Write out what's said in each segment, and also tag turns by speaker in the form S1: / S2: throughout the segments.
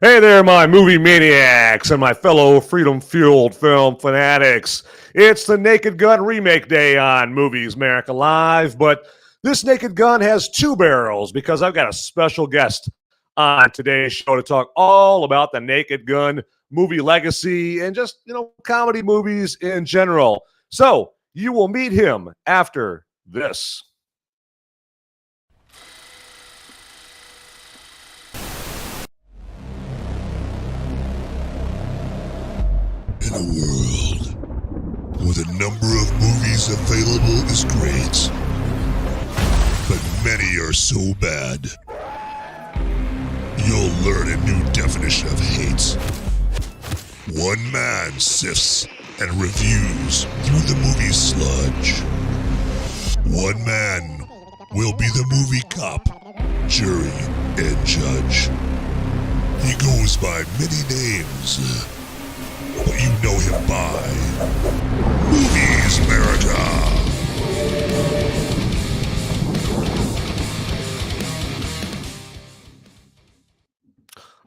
S1: Hey there, my movie maniacs and my fellow freedom-fueled film fanatics. It's the Naked Gun remake day on Movies Merica Live, but this Naked Gun has two barrels because I've got a special guest on today's show to talk all about the Naked Gun movie legacy and just, comedy movies in general. So you will meet him after this.
S2: In a world where the number of movies available is great, but many are so bad, you'll learn a new definition of hate. One man sifts and reviews through the movie sludge. One man will be the movie cop, jury, and judge. He goes by many names, but you know him by Movies Merica.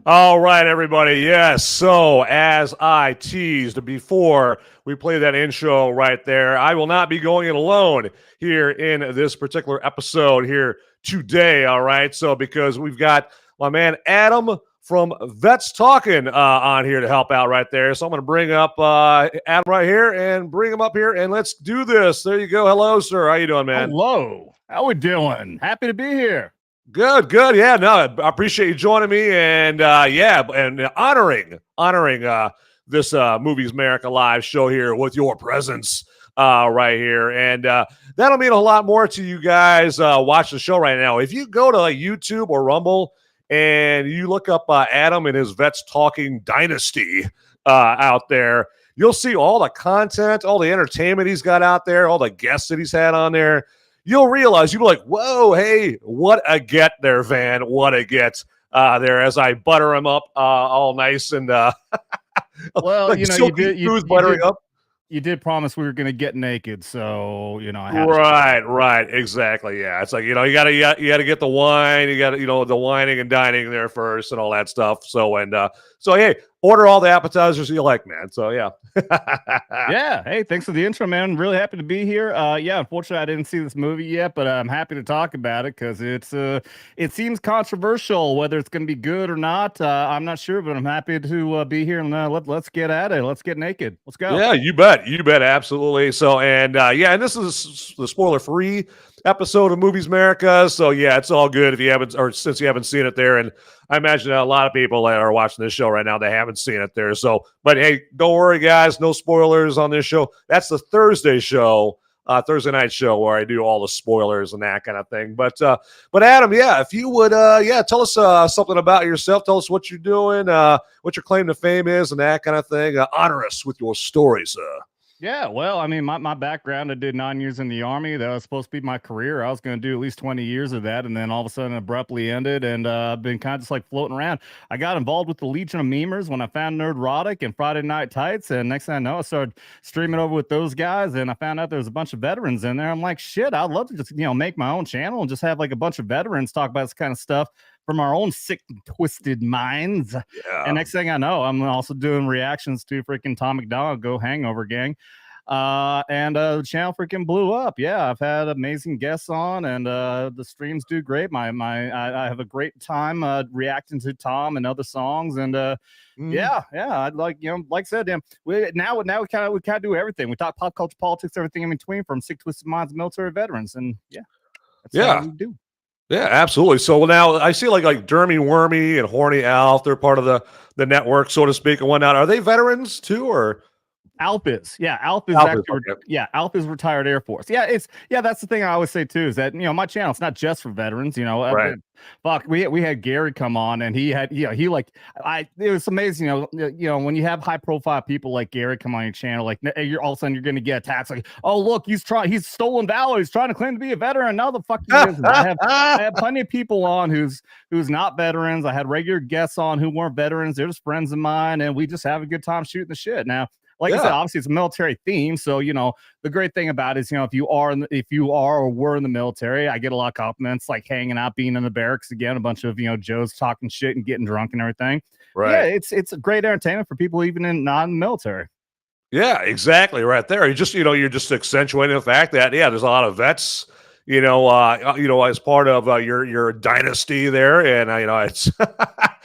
S1: All right, everybody. Yes. So, as I teased before we play that intro right there, I will not be going it alone here in this particular episode here today. All right. So, because we've got my man Adam from Vets Talkin on here to help out right there. So I'm going to bring up Adam right here and bring him up here and let's do this. There you go. Hello, sir. How you doing, man?
S3: Hello. How we doing? Happy to be here.
S1: Good. Yeah, no, I appreciate you joining me and and honoring this Movies Merica Live show here with your presence right here. And that'll mean a lot more to you guys watching the show right now. If you go to YouTube or Rumble and you look up Adam and his Vets Talking Dynasty out there, you'll see all the content, all the entertainment he's got out there, all the guests that he's had on there. You'll realize, you'll be like, whoa, hey, what a get there, Van. What a get there as I butter him up all nice and
S3: well,
S1: like
S3: you did promise we were going to get naked, so I had
S1: right, exactly. Yeah, it's like you gotta get the wine, you gotta the whining and dining there first and all that stuff. So hey, order all the appetizers you like, man. So yeah.
S3: Yeah. Hey, thanks for the intro, man. Really happy to be here. Unfortunately, I didn't see this movie yet, but I'm happy to talk about it because it seems controversial whether it's going to be good or not. I'm not sure, but I'm happy to be here and let's get at it. Let's get naked. Let's go.
S1: Yeah, you bet, absolutely. So and this is the spoiler-free episode of Movies Merica. So yeah, it's all good if you haven't, or since you haven't seen it there. And I imagine a lot of people that are watching this show right now, they haven't seen it there. So, but hey, don't worry, guys. No spoilers on this show. That's the Thursday show, Thursday night show where I do all the spoilers and that kind of thing. But Adam, if you would, tell us something about yourself. Tell us what you're doing, what your claim to fame is, and that kind of thing. Honor us with your stories.
S3: Yeah, well, I mean, my background, I did 9 years in the Army. That was supposed to be my career. I was going to do at least 20 years of that, and then all of a sudden abruptly ended, and I've been kind of just like floating around. I got involved with the Legion of Memers when I found Nerdrotic and Friday Night Tights, and next thing I know, I started streaming over with those guys, and I found out there was a bunch of veterans in there. I'm like, shit, I'd love to just, make my own channel and just have like a bunch of veterans talk about this kind of stuff from our own sick and twisted minds. Yeah. And next thing I know, I'm also doing reactions to freaking Tom McDonald Go Hangover Gang. And the channel freaking blew up. Yeah, I've had amazing guests on, and the streams do great. I have a great time reacting to Tom and other songs, and I'd like I said, we kind of do everything. We talk pop culture, politics, everything in between, from sick twisted minds, military veterans, and that's what we do.
S1: Yeah, absolutely. So now I see like Dermy Wormy and Horny Alf. They're part of the network, so to speak, and whatnot. Are they veterans too, or?
S3: Alf is Alf is retired Air Force. That's the thing I always say too, is that my channel, it's not just for veterans.
S1: Right.
S3: We had Gary come on, and it was amazing. When you have high profile people like Gary come on your channel, like you're all of a sudden you're going to get attacked. Like, oh look, he's stolen valor. He's trying to claim to be a veteran. No, the fuck he isn't. I have plenty of people on who's not veterans. I had regular guests on who weren't veterans. They're just friends of mine, and we just have a good time shooting the shit. Now, like I said, obviously it's a military theme. So, the great thing about it is, if you are or were in the military, I get a lot of compliments, like hanging out, being in the barracks again, a bunch of, Joes talking shit and getting drunk and everything.
S1: Right.
S3: it's a great entertainment for people even in non-military.
S1: Yeah, exactly. Right there. You're just accentuating the fact that there's a lot of vets, as part of your dynasty there, and it's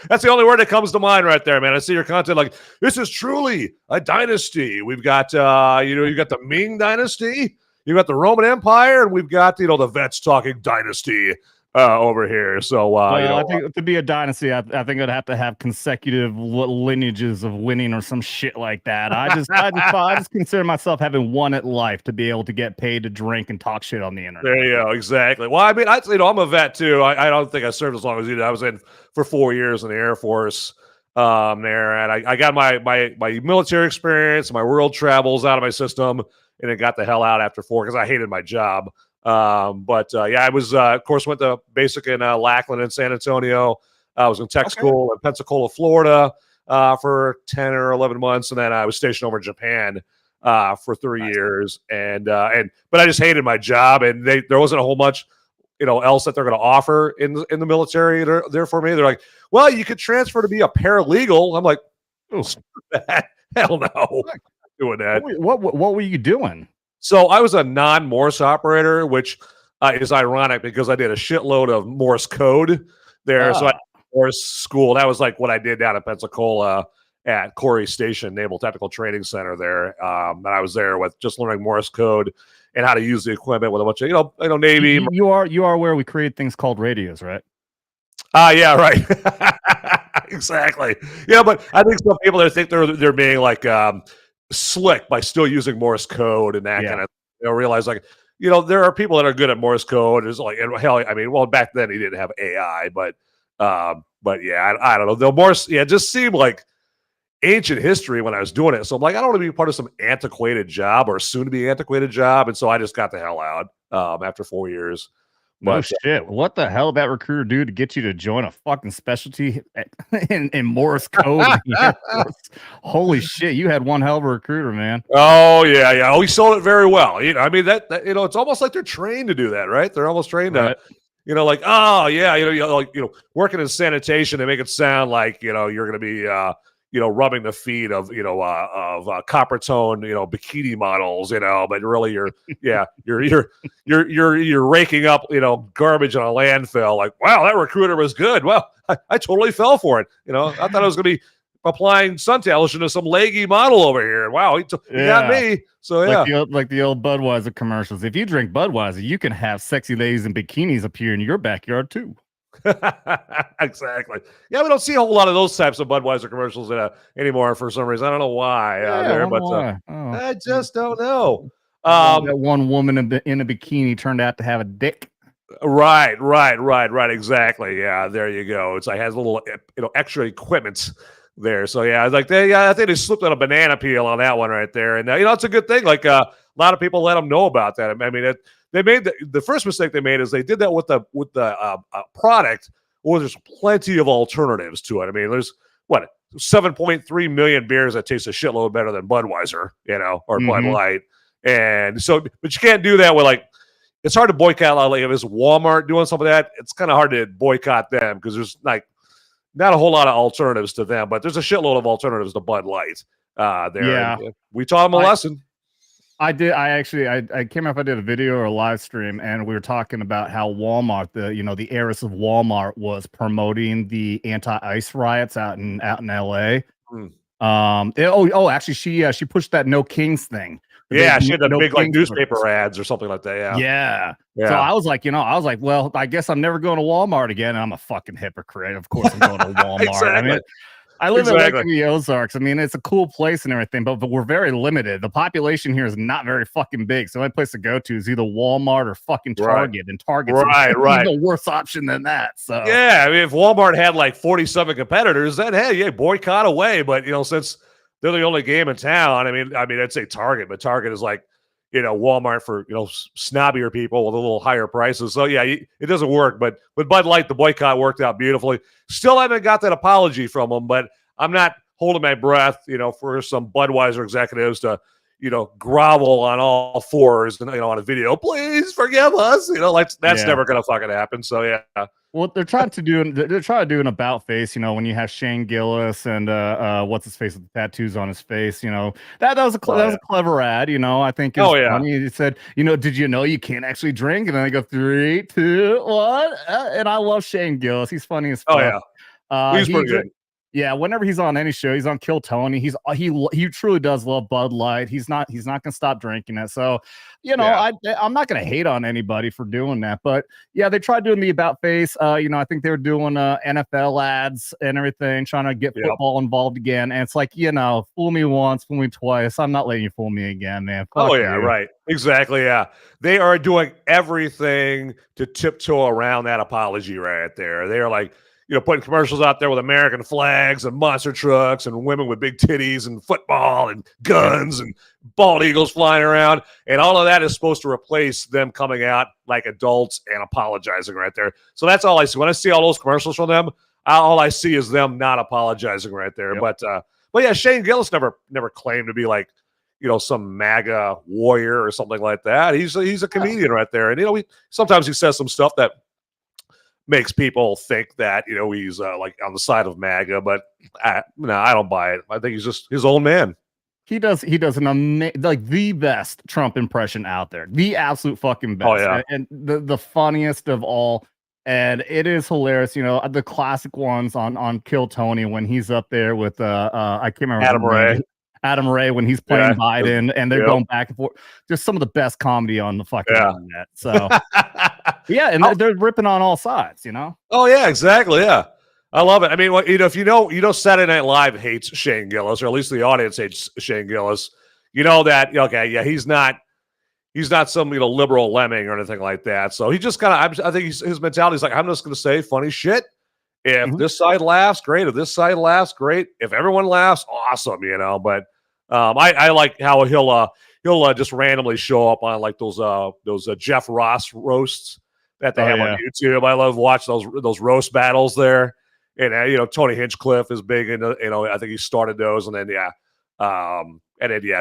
S1: that's the only word that comes to mind right there, man. I see your content like this is truly a dynasty. We've got you've got the Ming dynasty, you've got the Roman Empire, and we've got the vets talking dynasty over here. So
S3: I think to be a dynasty, I think I'd have to have consecutive lineages of winning or some shit like that. I just consider myself having won at life to be able to get paid to drink and talk shit on the internet.
S1: There you go. Exactly. Well, I mean, I'm a vet too. I don't think I served as long as you did. I was in for 4 years in the Air Force there, and I got my military experience, my world travels out of my system, and it got the hell out after 4 because I hated my job. I was of course went to basic in Lackland and San Antonio. I was in tech school in Pensacola, Florida for 10 or 11 months, and then I was stationed over in Japan for 3 years, but I just hated my job, and there wasn't a whole much else that they're going to offer in the military there for me. They're like, well, you could transfer to be a paralegal. I'm like, oh, hell no, I'm not doing that.
S3: What were you doing?
S1: So I was a non-Morse operator, which is ironic because I did a shitload of Morse code there. So I Morse school. That was like what I did down in Pensacola at Corey Station Naval Technical Training Center there. And I was there with just learning Morse code and how to use the equipment with a bunch of Navy.
S3: You are where we create things called radios, right?
S1: Yeah, right. Exactly. Yeah, but I think some people that think they're being like slick by still using Morse code and that kind of realize like there are people that are good at Morse code. It's like, and hell, I mean, well, back then he didn't have AI, but yeah, I don't know. The Morse, it just seemed like ancient history when I was doing it. So I'm like, I don't want to be part of some antiquated job or soon to be antiquated job, and so I just got the hell out after 4 years.
S3: No shit. What the hell did that recruiter do to get you to join a fucking specialty in Morse code? Holy shit, you had one hell of a recruiter, man.
S1: Oh yeah. Oh, he sold it very well. I mean that it's almost like they're trained to do that, right? They're almost trained to, like, oh yeah, working in sanitation, they make it sound like you're going to be rubbing the feet of copper tone bikini models, but really you're raking up garbage on a landfill. Like, wow, that recruiter was good. Well, I totally fell for it. I thought I was going to be applying suntan lotion to some leggy model over here. Wow, he got me. So yeah,
S3: like the old Budweiser commercials. If you drink Budweiser, you can have sexy ladies in bikinis appear in your backyard too.
S1: Exactly. Yeah, we don't see a whole lot of those types of Budweiser commercials anymore for some reason. I don't know why I just don't know.
S3: That one woman in a bikini turned out to have a dick.
S1: Right. Exactly. Yeah, there you go. It's like has a little extra equipment there. So yeah, I think they slipped on a banana peel on that one right there, and it's a good thing. Like a lot of people let them know about that. I mean, they made the first mistake they made is they did that with the product. Well, there's plenty of alternatives to it. I mean, there's 7.3 million beers that taste a shitload better than Budweiser, or Bud Light, and so, but you can't do that with like. It's hard to boycott. Like if it's Walmart doing something like that, it's kind of hard to boycott them because there's like not a whole lot of alternatives to them, but there's a shitload of alternatives to Bud Light there.
S3: Yeah,
S1: and we taught them a lesson.
S3: I did. I came up. I did a video or a live stream, and we were talking about how Walmart, the heiress of Walmart, was promoting the anti-ICE riots out in LA. Actually, she pushed that No Kings thing.
S1: Yeah, she had the big like newspaper ads or something like that.
S3: Yeah. So I was like, well, I guess I'm never going to Walmart again. And I'm a fucking hypocrite. Of course, I'm going to Walmart.
S1: Exactly.
S3: I mean, I live in the Ozarks. I mean, it's a cool place and everything, but we're very limited. The population here is not very fucking big. So the only place to go to is either Walmart or fucking Target. And Target's a worse option than that. So
S1: yeah, I mean, if Walmart had like 47 competitors, then hey, boycott away. But since they're the only game in town, I mean, I'd say Target, but Target is like Walmart for snobbier people with a little higher prices. So yeah, it doesn't work. But with Bud Light, the boycott worked out beautifully. Still haven't got that apology from them, but I'm not holding my breath, for some Budweiser executives to, grovel on all fours and on a video. Please forgive us. That's never gonna fucking happen. So yeah,
S3: What they're trying to do an about face, when you have Shane Gillis and what's his face with the tattoos on his face, that was that was a clever ad, I think it's funny. He said, did you know you can't actually drink? And then they go 3, 2, 1, and I love Shane Gillis. He's funny as fuck.
S1: He's pretty good.
S3: Yeah, whenever he's on any show, he's on Kill Tony. He truly does love Bud Light. He's not gonna stop drinking it. So, I'm not gonna hate on anybody for doing that. But yeah, they tried doing the about face. I think they were doing NFL ads and everything, trying to get football involved again. And it's like, fool me once, fool me twice. I'm not letting you fool me again, man. Fuck you.
S1: Right. Exactly. Yeah. They are doing everything to tiptoe around that apology right there. They are like, putting commercials out there with American flags and monster trucks and women with big titties and football and guns and bald eagles flying around. And all of that is supposed to replace them coming out like adults and apologizing right there. So that's all I see. When I see all those commercials from them, all I see is them not apologizing right there. Yep. But yeah, Shane Gillis never claimed to be like, some MAGA warrior or something like that. He's a comedian right there. And, sometimes he says some stuff that makes people think that he's like on the side of MAGA, but I don't buy it. I think he's just his own man.
S3: He does an the best Trump impression out there, the absolute fucking best.
S1: Oh yeah,
S3: and the funniest of all, and it is hilarious. The classic ones on Kill Tony when he's up there with I can't remember Adam Ray when he's playing Biden and they're going back and forth. Just some of the best comedy on the fucking internet. So yeah, and they're ripping on all sides,
S1: Oh yeah, exactly. Yeah. I love it. I mean, if Saturday Night Live hates Shane Gillis, or at least the audience hates Shane Gillis, that he's not some liberal lemming or anything like that. So he just kind of, I think his mentality is like, I'm just going to say funny shit. If this side laughs, great. If this side laughs, great. If everyone laughs, awesome. But I like how he'll just randomly show up on like those Jeff Ross roasts that they have on YouTube. I love watching those roast battles there. And Tony Hinchcliffe is big into, I think he started those, and then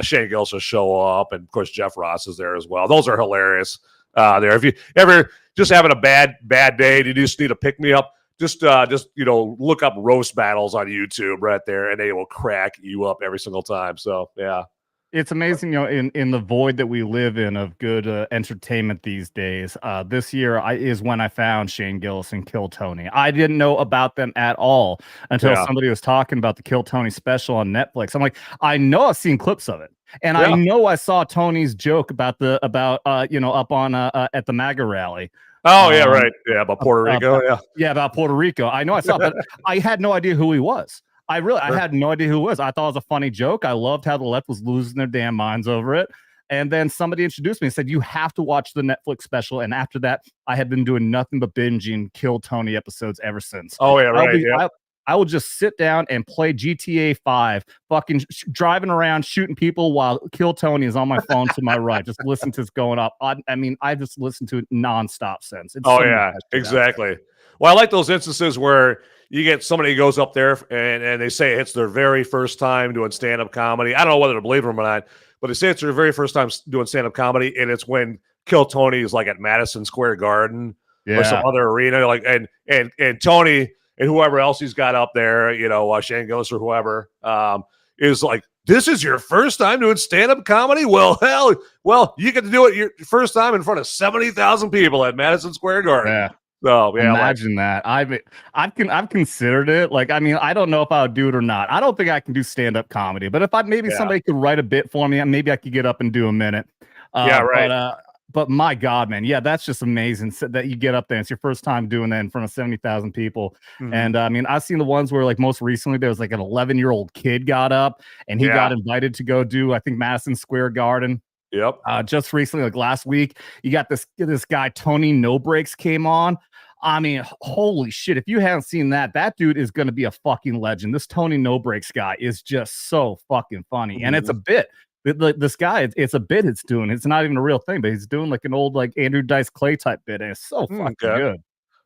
S1: Shane Gillis will show up, and of course Jeff Ross is there as well. Those are hilarious. There, if you ever just having a bad day, you just need to pick me up. Just look up roast battles on YouTube right there, and they will crack you up every single time. So yeah.
S3: It's amazing, in the void that we live in of good entertainment these days. This year is when I found Shane Gillis and Kill Tony. I didn't know about them at all until somebody was talking about the Kill Tony special on Netflix. I'm like, I know I've seen clips of it, and I know I saw Tony's joke about up on at the MAGA rally.
S1: Oh yeah, right. Yeah, about Puerto Rico.
S3: About Puerto Rico. I know I saw that. I had no idea who he was. I had no idea who it was. I thought it was a funny joke. I loved how the left was losing their damn minds over it. And then somebody introduced me and said, you have to watch the Netflix special. And after that, I have been doing nothing but binging Kill Tony episodes ever since.
S1: Oh, yeah, right.
S3: I will just sit down and play GTA 5, fucking driving around, shooting people while Kill Tony is on my phone to my right. Just listen to this going up. I just listen to it nonstop since.
S1: Exactly. Well, I like those instances where you get somebody who goes up there and they say it's their very first time doing stand-up comedy. I don't know whether to believe them or not, but they say it's their very first time doing stand-up comedy, and it's when Kill Tony is like at Madison Square Garden or some other arena, like and Tony and whoever else he's got up there, Shane Gillis or whoever, is like, this is your first time doing stand-up comedy? Well, you get to do it your first time in front of 70,000 people at Madison Square Garden.
S3: Yeah.
S1: So yeah,
S3: imagine that. I've considered it. Like, I mean, I don't know if I would do it or not. I don't think I can do stand-up comedy, but if somebody could write a bit for me, maybe I could get up and do a minute. But my God, man, that's just amazing that you get up there. It's your first time doing that in front of 70,000 people. Mm-hmm. And I mean, I've seen the ones where like most recently there was like an 11-year-old kid got up and he got invited to go do, I think, Madison Square Garden.
S1: Yep.
S3: Just recently, like last week, you got this guy, Tony No Breaks, came on. I mean, holy shit. If you haven't seen that dude is going to be a fucking legend. This Tony No Breaks guy is just so fucking funny. Mm-hmm. And it's a bit. This guy, it's a bit it's doing. It's not even a real thing, but he's doing like an old like Andrew Dice Clay type bit. And it's so fucking good.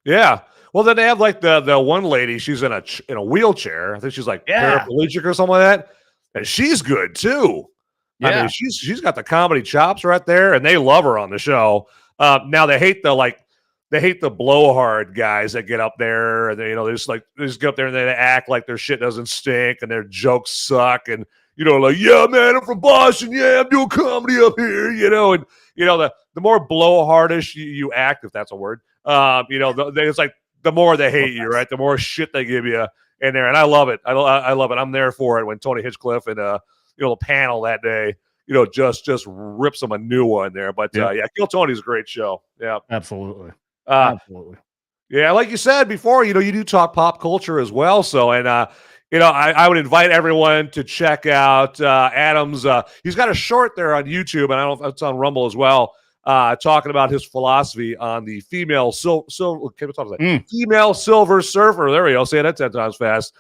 S1: Yeah. Well, then they have like the one lady, she's in a wheelchair. I think she's like paraplegic or something like that. And she's good too. Yeah. I mean, she's got the comedy chops right there, and they love her on the show. Now they hate the they hate the blowhard guys that get up there and they just get up there and they act like their shit doesn't stink and their jokes suck and like, yeah, man, I'm from Boston, yeah, I'm doing comedy up here, and the more blowhardish you act, if that's a word, it's like the more they hate you, right? The more shit they give you in there, and I love it. I love it. I'm there for it when Tony Hinchcliffe and the panel that day, just rips them a new one there. But Kill Tony's a great show. Yeah,
S3: absolutely.
S1: Absolutely. Yeah, like you said before, you do talk pop culture as well. So, and I would invite everyone to check out Adam's. He's got a short there on YouTube, and I don't know if it's on Rumble as well. Talking about his philosophy on the female female Silver Surfer. There we go. Say that 10 times fast.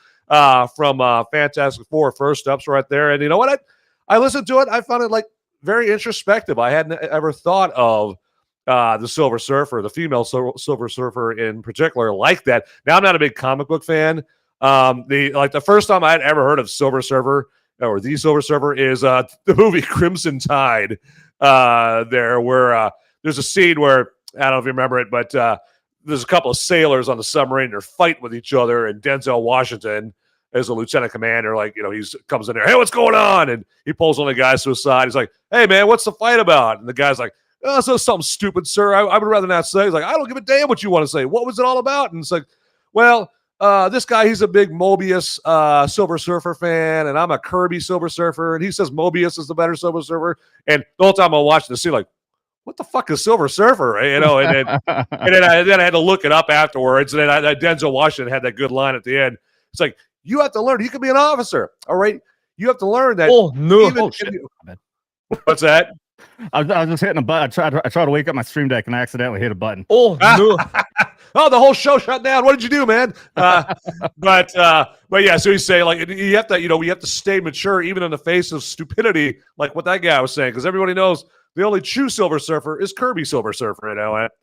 S1: From Fantastic Four, First Steps, right there. And you know what? I listened to it. I found it like very introspective. I hadn't ever thought of the Silver Surfer, the female Silver Surfer in particular, like that. Now I'm not a big comic book fan. The first time I had ever heard of Silver Surfer or the Silver Surfer is the movie Crimson Tide. Where there's a scene where I don't know if you remember it, but there's a couple of sailors on the submarine. They're fighting with each other, and Denzel Washington as a lieutenant commander, he's comes in there. Hey, what's going on? And he pulls one of the guys to his side. He's like, hey, man, what's the fight about? And the guy's like, oh, so something stupid, sir. I would rather not say. He's like, I don't give a damn what you want to say. What was it all about? And it's like, well, this guy, he's a big Mobius Silver Surfer fan, and I'm a Kirby Silver Surfer, and he says Mobius is the better Silver Surfer. And the whole time I'm watching the scene, like, what the fuck is Silver Surfer? And then I had to look it up afterwards. And then Denzel Washington had that good line at the end. It's like, you have to learn. You can be an officer, all right? You have to learn that.
S3: Oh no!
S1: What's that?
S3: I was just hitting a button. I tried to wake up my stream deck and I accidentally hit a button.
S1: Oh no! Oh, the whole show shut down. What did you do, man? But yeah. So he's saying you have to, we have to stay mature even in the face of stupidity, like what that guy was saying, because everybody knows the only true Silver Surfer is Kirby Silver Surfer.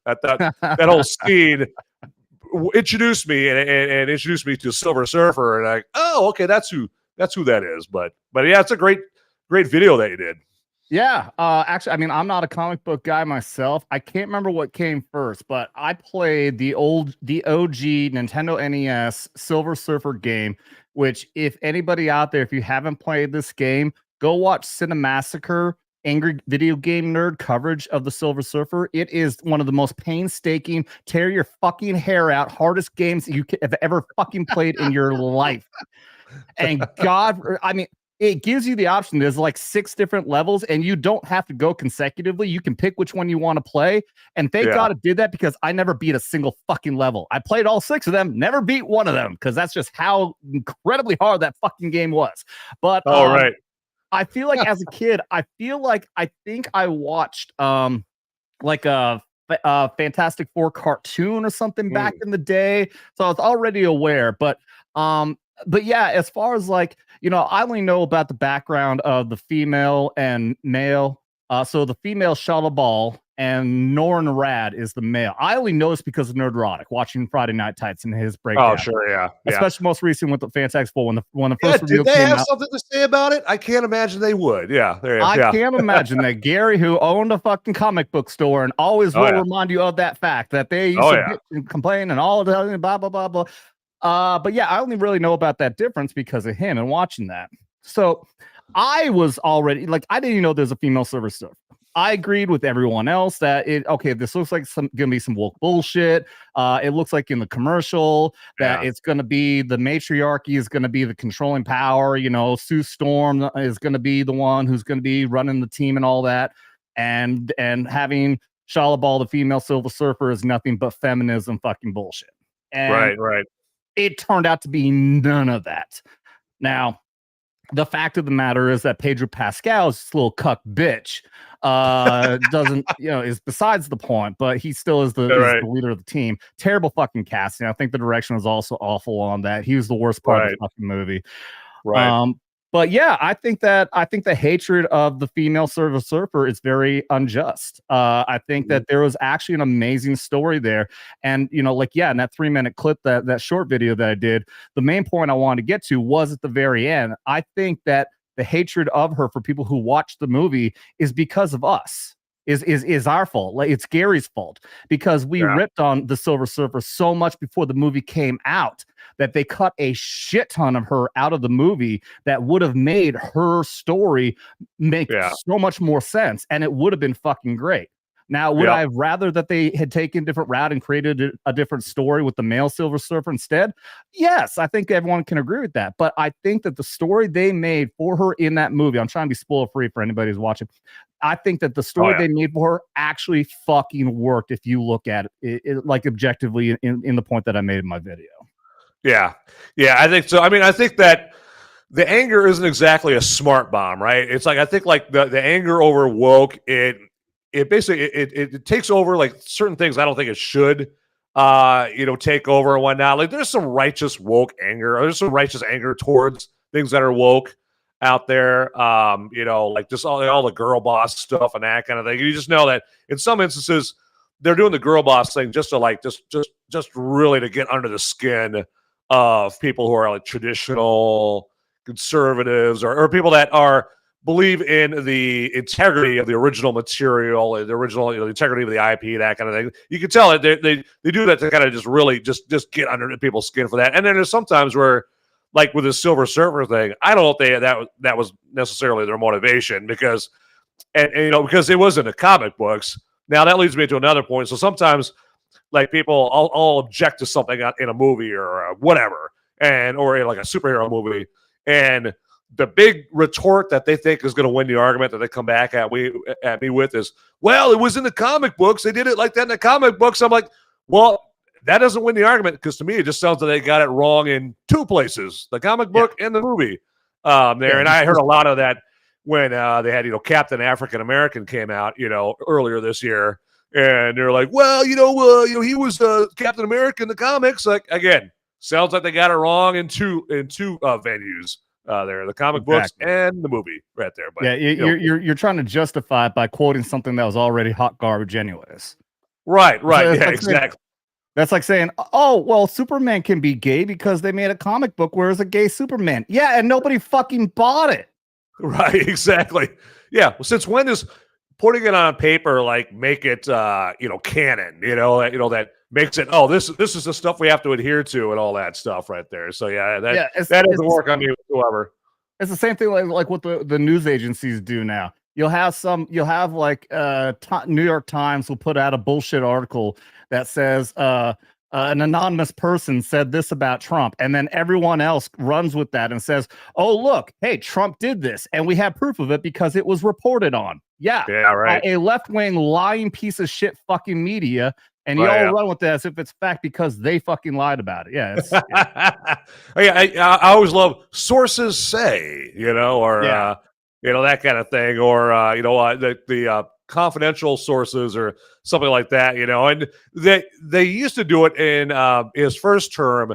S1: At that whole scene introduced me and introduced me to Silver Surfer, and okay, that's who that is. But yeah, it's a great video that you did.
S3: Yeah, actually, I mean, I'm not a comic book guy myself. I can't remember what came first, but I played the OG Nintendo NES Silver Surfer game, which if anybody out there, if you haven't played this game, go watch Cinemassacre, Angry Video Game Nerd coverage of the Silver Surfer. It is one of the most painstaking, tear your fucking hair out, hardest games you have ever fucking played in your life. And God, I mean, it gives you the option. There's like 6 different levels, and you don't have to go consecutively. You can pick which one you want to play. And thank God it did that, because I never beat a single fucking level. I played all 6 of them, never beat one of them, because that's just how incredibly hard that fucking game was. But
S1: right.
S3: I feel like as a kid, I think I watched like a Fantastic Four cartoon or something back in the day. So I was already aware, but yeah, as far as I only know about the background of the female and male. So the female Shuttle Ball and Norn Rad is the male. I only know this because of Nerdrotic, watching Friday Night Tights and his breakdown.
S1: Oh, sure, yeah.
S3: Especially most recent with the Fantastic Four when the first
S1: did
S3: reveal
S1: they
S3: came
S1: have
S3: out.
S1: something to say about it? I can't imagine they would. Yeah,
S3: I can't imagine that Gary, who owned a fucking comic book store and always will remind you of that fact that they used to bitch and complain and all the blah blah blah blah. But yeah, I only really know about that difference because of him and watching that. So I was already I didn't even know there's a female Silver Surfer. I agreed with everyone else that this looks like gonna be some woke bullshit. It looks like in the commercial that it's gonna be the matriarchy is gonna be the controlling power. Sue Storm is gonna be the one who's gonna be running the team and all that. And having Shala Ball, the female Silver Surfer, is nothing but feminism fucking bullshit. And
S1: right.
S3: It turned out to be none of that. Now, the fact of the matter is that Pedro Pascal's this little cuck bitch doesn't, is besides the point, but he still is the leader of the team. Terrible fucking casting. I think the direction was also awful on that. He was the worst part of the fucking movie.
S1: Right.
S3: But yeah, I think the hatred of the female Silver Surfer is very unjust. I think that there was actually an amazing story there. And, in that 3-minute clip, that short video that I did, the main point I wanted to get to was at the very end. I think that the hatred of her for people who watch the movie is because of us. is our fault. Like, it's Gary's fault because we ripped on the Silver Surfer so much before the movie came out that they cut a shit ton of her out of the movie that would have made her story make so much more sense, and it would have been fucking great. Now, would I have rather that they had taken a different route and created a different story with the male Silver Surfer instead? Yes, I think everyone can agree with that. But I think that the story they made for her in that movie, I'm trying to be spoiler free for anybody who's watching. I think that the story they made for her actually fucking worked if you look at it like objectively in the point that I made in my video. Yeah,
S1: I think so. I mean, I think that the anger isn't exactly a smart bomb, right? It's like, I think like the anger over woke, it basically it takes over like certain things I don't think it should take over and whatnot. Like, there's some righteous woke anger, or there's some righteous anger towards things that are woke out there, like just all the girl boss stuff and that kind of thing. You just know that in some instances they're doing the girl boss thing just to like just really to get under the skin of people who are like traditional conservatives or people that believe in the integrity of the original material and the original, the integrity of the IP, that kind of thing. You can tell that they do that to kind of just really just get under people's skin for that. And then there's sometimes where, like with the Silver Surfer thing, I don't know if that was necessarily their motivation because it was in the comic books. Now that leads me to another point. So sometimes, like, people all object to something in a movie or whatever, or in like a superhero movie, and the big retort that they think is going to win the argument that they come back at me with is, well, it was in the comic books. They did it like that in the comic books. I'm like, well, that doesn't win the argument, because to me it just sounds like they got it wrong in two places, the comic book and the movie there. And I heard a lot of that when they had, Captain African American came out, earlier this year. And they're like, well, he was Captain America in the comics. Like, again, sounds like they got it wrong in two venues there, the comic books and the movie right there. But
S3: you're trying to justify it by quoting something that was already hot garbage anyways.
S1: Right. So exactly.
S3: That's like saying, oh, well, Superman can be gay because they made a comic book where it's a gay Superman. Yeah, and nobody fucking bought it.
S1: Right, exactly. Yeah, well, since when does putting it on paper like make it canon? That makes it, oh, this is the stuff we have to adhere to and all that stuff right there. So that doesn't work on me whatsoever.
S3: It's the same thing like what the news agencies do now. You'll have like New York Times will put out a bullshit article that says an anonymous person said this about Trump, and then everyone else runs with that and says, oh, look, hey, Trump did this, and we have proof of it because it was reported on. Yeah, right. A left-wing lying piece of shit fucking media, and you all run with that as if it's fact because they fucking lied about it. Yeah.
S1: I always love sources say, or that kind of thing, or the confidential sources or something like that, and they used to do it in his first term,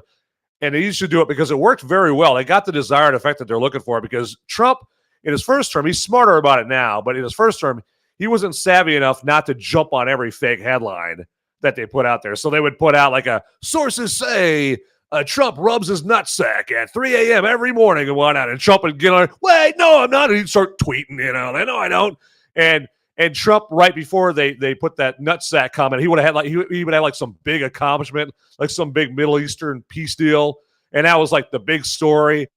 S1: and they used to do it because it worked very well. They got the desired effect that they're looking for, because Trump in his first term, he's smarter about it now, but in his first term, he wasn't savvy enough not to jump on every fake headline that they put out there. So they would put out like a sources say Trump rubs his nutsack at 3 a.m. every morning and whatnot, and Trump would get on, wait, no, I'm not. And he'd start tweeting, no, I don't. And Trump, right before they put that nutsack comment, he would have had he would have like some big accomplishment, like some big Middle Eastern peace deal, and that was like the big story.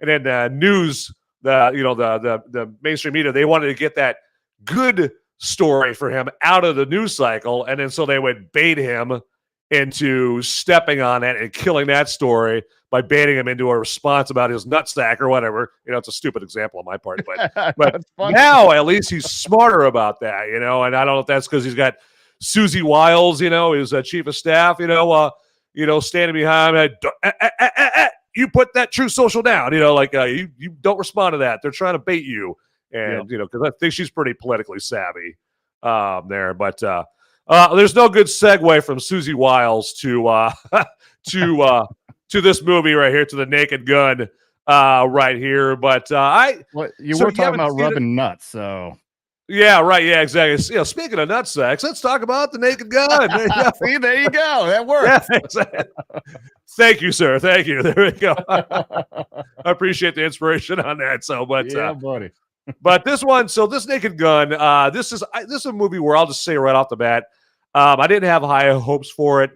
S1: And then the news, the mainstream media, they wanted to get that good story for him out of the news cycle, and then so they would bait him into stepping on it and killing that story by baiting him into a response about his nutsack or whatever. It's a stupid example on my part, but now at least he's smarter about that, and I don't know if that's because he's got Susie Wiles, his chief of staff, standing behind you put that True Social down, you don't respond to that. They're trying to bait you. And, because I think she's pretty politically savvy there. But there's no good segue from Susie Wiles to this movie right here, to The Naked Gun right here. But
S3: you were talking about rubbing nuts, so.
S1: Yeah, right. Yeah, exactly. Speaking of nutsacks, let's talk about The Naked Gun.
S3: See, there you go. That works.
S1: Yeah, exactly. Thank you, sir. Thank you. There we go. I appreciate the inspiration on that. So, but
S3: yeah, buddy.
S1: But this one, so this Naked Gun, this is a movie where I'll just say right off the bat, I didn't have high hopes for it.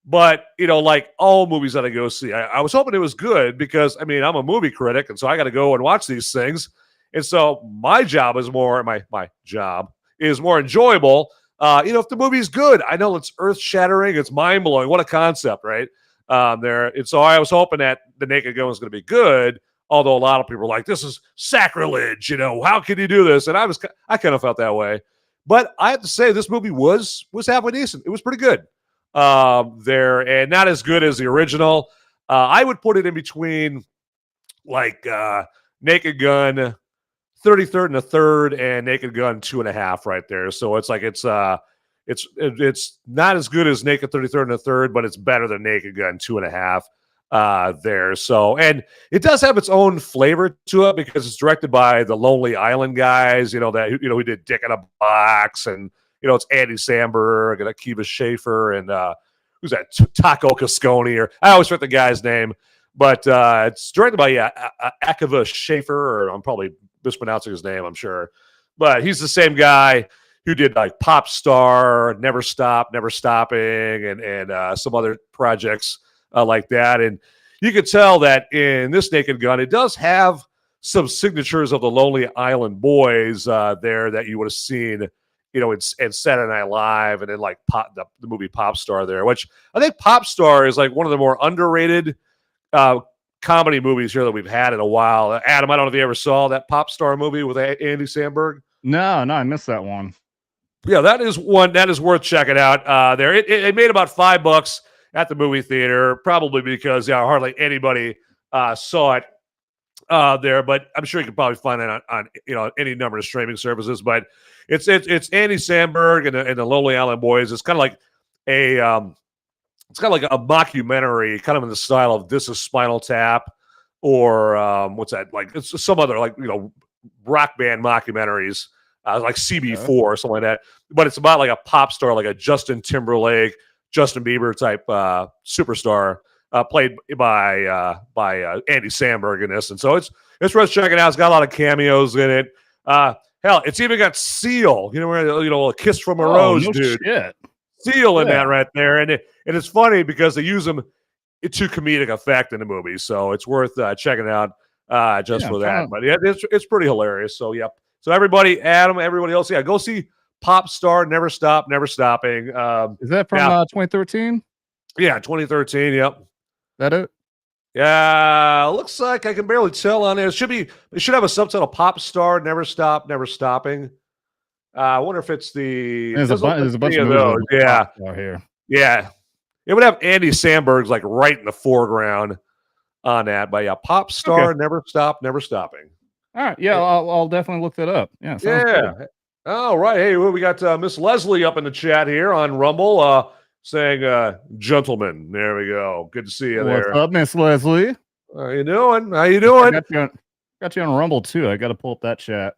S1: But, like all movies that I go see, I was hoping it was good because, I'm a movie critic, and so I got to go and watch these things. And so my job is more, my job is more enjoyable. If the movie's good, I know it's earth-shattering, it's mind-blowing. What a concept, right? There. And so I was hoping that The Naked Gun was going to be good, although a lot of people were like, this is sacrilege, how can you do this? And I kind of felt that way. But I have to say, this movie was halfway decent. It was pretty good. There, and not as good as the original. I would put it in between like Naked Gun 33rd and a third and Naked Gun 2.5 right there. So it's like it's not as good as Naked 33rd and a third, but it's better than Naked Gun 2.5 there. So, and it does have its own flavor to it because it's directed by the Lonely Island guys, who did Dick in a Box, and it's Andy Samberg and Akiva Schaffer and who's that? Taco Cascone, or I always forget the guy's name, but it's directed by Akiva Schaffer, or I'm probably mispronouncing his name, I'm sure, but he's the same guy who did like Popstar, Never Stop, Never Stopping, and some other projects like that. And you could tell that in this Naked Gun, it does have some signatures of the Lonely Island Boys there that you would have seen, in Saturday Night Live, and then like the movie Popstar there, which I think Popstar is like one of the more underrated comedy movies here that we've had in a while. Adam, I don't know if you ever saw that Popstar movie with Andy Samberg.
S3: No, I missed that one.
S1: Yeah, that is one that is worth checking out. There, it made about $5 at the movie theater, probably because hardly anybody saw it there, but I'm sure you can probably find it on any number of streaming services. But it's Andy Samberg and the Lonely Island Boys. It's kind of like a mockumentary, kind of in the style of This Is Spinal Tap, or what's that, like it's some other rock band mockumentaries, like CB4 or something like that. But it's about like a pop star, like a Justin Timberlake, Justin Bieber type superstar, played by Andy Samberg in this. And so it's worth checking out. It's got a lot of cameos in it. Hell, it's even got Seal, a Kiss from a Rose,
S3: no
S1: dude.
S3: Shit.
S1: Seal in that right there. And it's funny because they use them to comedic effect in the movie. So it's worth checking out just for that. But yeah, it's pretty hilarious. So, yep. So everybody, Adam, everybody else, go see Popstar, Never Stop, Never Stopping.
S3: Is that from 2013?
S1: Yeah, 2013. Yep.
S3: That it?
S1: Yeah, looks like I can barely tell on there. It should have a subtitle: Popstar, Never Stop, Never Stopping. I wonder if it's the.
S3: There's a bunch of
S1: those. Yeah,
S3: here.
S1: Yeah, it would have Andy Samberg's like right in the foreground on that. But yeah, Popstar, okay. Never Stop, Never Stopping.
S3: All right, yeah, I'll definitely look that up. Yeah,
S1: good. All right, hey, we got Miss Leslie up in the chat here on Rumble. Saying, gentlemen, there we go. Good to see you there.
S3: What's up, Miss Leslie?
S1: How you doing?
S3: Got you on Rumble, too. I got to pull up that chat.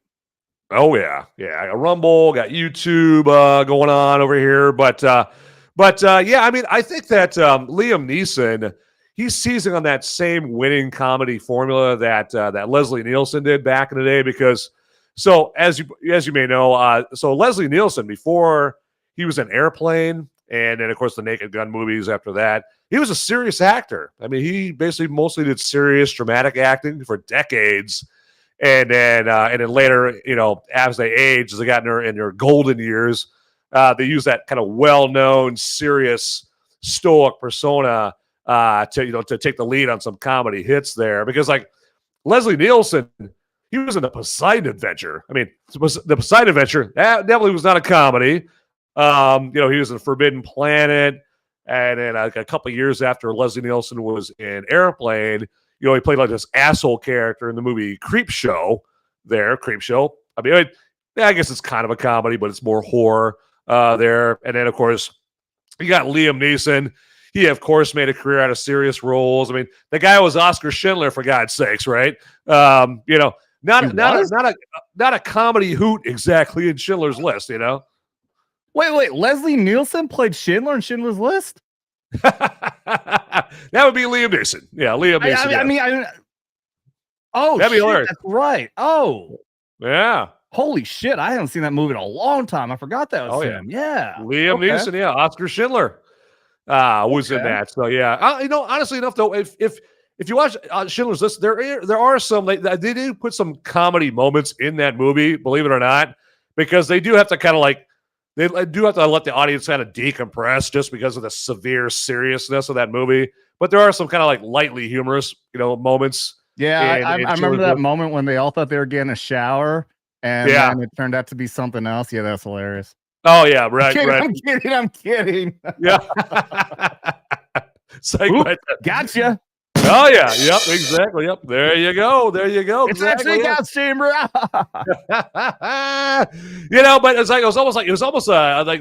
S1: Oh, yeah. Yeah, I got Rumble, got YouTube going on over here. But yeah, I think that Liam Neeson, he's seizing on that same winning comedy formula that Leslie Nielsen did back in the day. Because, so as you may know, so Leslie Nielsen, before he was in Airplane, and then, of course, the Naked Gun movies after that, he was a serious actor. I mean, he basically mostly did serious, dramatic acting for decades. And then later, as they age, as they got in their golden years, they use that kind of well-known, serious, stoic persona to take the lead on some comedy hits there. Because, like, Leslie Nielsen, he was in the Poseidon Adventure. I mean, the Poseidon Adventure, that definitely was not a comedy. He was in Forbidden Planet, and then a couple of years after Leslie Nielsen was in Airplane, he played like this asshole character in the movie Creepshow. Creepshow. I mean, I guess it's kind of a comedy, but it's more horror there. And then, of course, you got Liam Neeson. He, of course, made a career out of serious roles. I mean, the guy was Oscar Schindler, for God's sakes, right? Not a comedy hoot exactly in Schindler's List,
S3: Wait, Leslie Nielsen played Schindler in Schindler's List?
S1: That would be Liam Neeson. Yeah, Liam Neeson.
S3: That'd be hilarious.
S1: That's
S3: right. Oh,
S1: Yeah.
S3: Holy shit! I haven't seen that movie in a long time. I forgot that was him. Yeah.
S1: Liam Neeson. Yeah. Oscar Schindler was in that. So yeah. Honestly enough though, if you watch Schindler's List, there are some they do put some comedy moments in that movie, believe it or not, because they do have to kind of like they do have to let the audience kind of decompress just because of the severe seriousness of that movie. But there are some kind of like lightly humorous, moments.
S3: Yeah, I remember that moment when they all thought they were getting a shower. And then it turned out to be something else. Yeah, that's hilarious.
S1: Oh yeah, right.
S3: I'm kidding.
S1: Yeah.
S3: Oop, gotcha.
S1: Oh yeah, yep, exactly. Yep. There you go.
S3: It's actually gas chamber.
S1: But it was almost like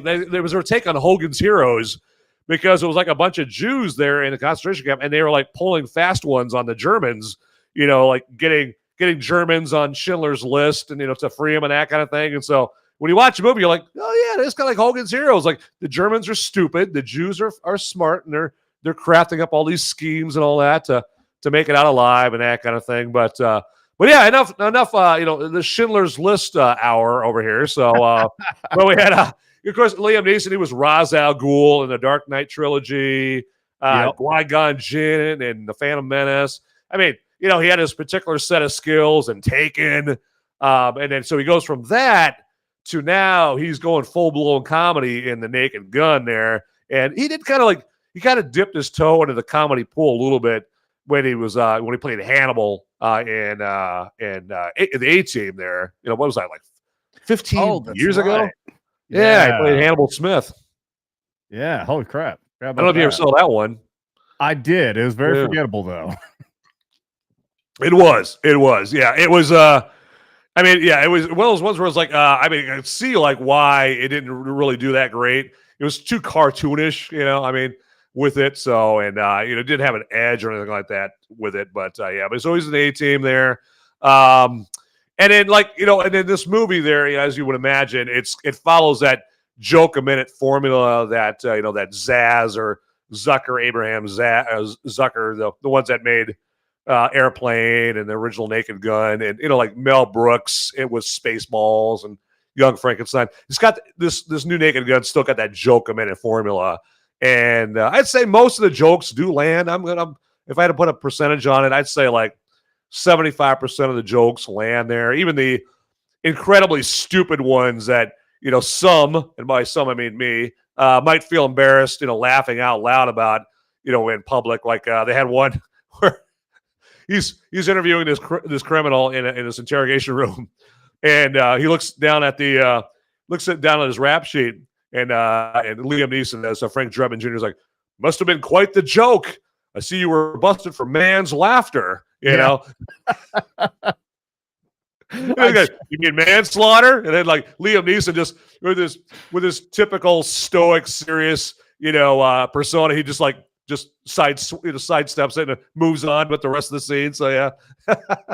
S1: there was a take on Hogan's Heroes because it was like a bunch of Jews there in a concentration camp, and they were like pulling fast ones on the Germans. Like getting Germans on Schindler's List and, to free them and that kind of thing. And so when you watch a movie, you're like, oh yeah, it's kind of like Hogan's Heroes. Like the Germans are stupid. The Jews are smart, and they're crafting up all these schemes and all that to make it out alive and that kind of thing. But yeah, enough, the Schindler's List hour over here. So, we had, of course, Liam Neeson, he was Ra's al Ghul in the Dark Knight trilogy, Qui-Gon Jinn and the Phantom Menace. I mean, he had his particular set of skills and Taken. And then so he goes from that to now he's going full-blown comedy in The Naked Gun there. And he did kind of dipped his toe into the comedy pool a little bit when he was when he played Hannibal in the A-Team there. What was that, like 15 years ago? Yeah, he played Hannibal Smith.
S3: Yeah, holy crap.
S1: I don't know if you ever saw that one.
S3: I did. It was very forgettable though.
S1: It was. Yeah, it was. It was one of those ones where it's like, I could see like why it didn't really do that great. It was too cartoonish, with it. So, and it didn't have an edge or anything like that with it. But but it's always an A-Team there. And then and then this movie there, as you would imagine, it follows that joke a minute formula that that Zaz or Zucker, Abraham Zucker, the ones that made Airplane and the original Naked Gun, and like Mel Brooks, it was Spaceballs and Young Frankenstein. It's got this new Naked Gun still got that joke a minute formula, and I'd say most of the jokes do land. If I had to put a percentage on it, I'd say like 75% of the jokes land there. Even the incredibly stupid ones that some, and by some I mean me, might feel embarrassed, laughing out loud about, in public. Like they had one where he's interviewing this criminal in this interrogation room, and he looks down at his rap sheet, and Liam Neeson, as Frank Drebin Jr. is like, must have been quite the joke. I see you were busted for man's laughter. You know. You mean manslaughter? And then like Liam Neeson just with his typical stoic, serious, persona, he just sidesteps it and moves on with the rest of the scene. So yeah.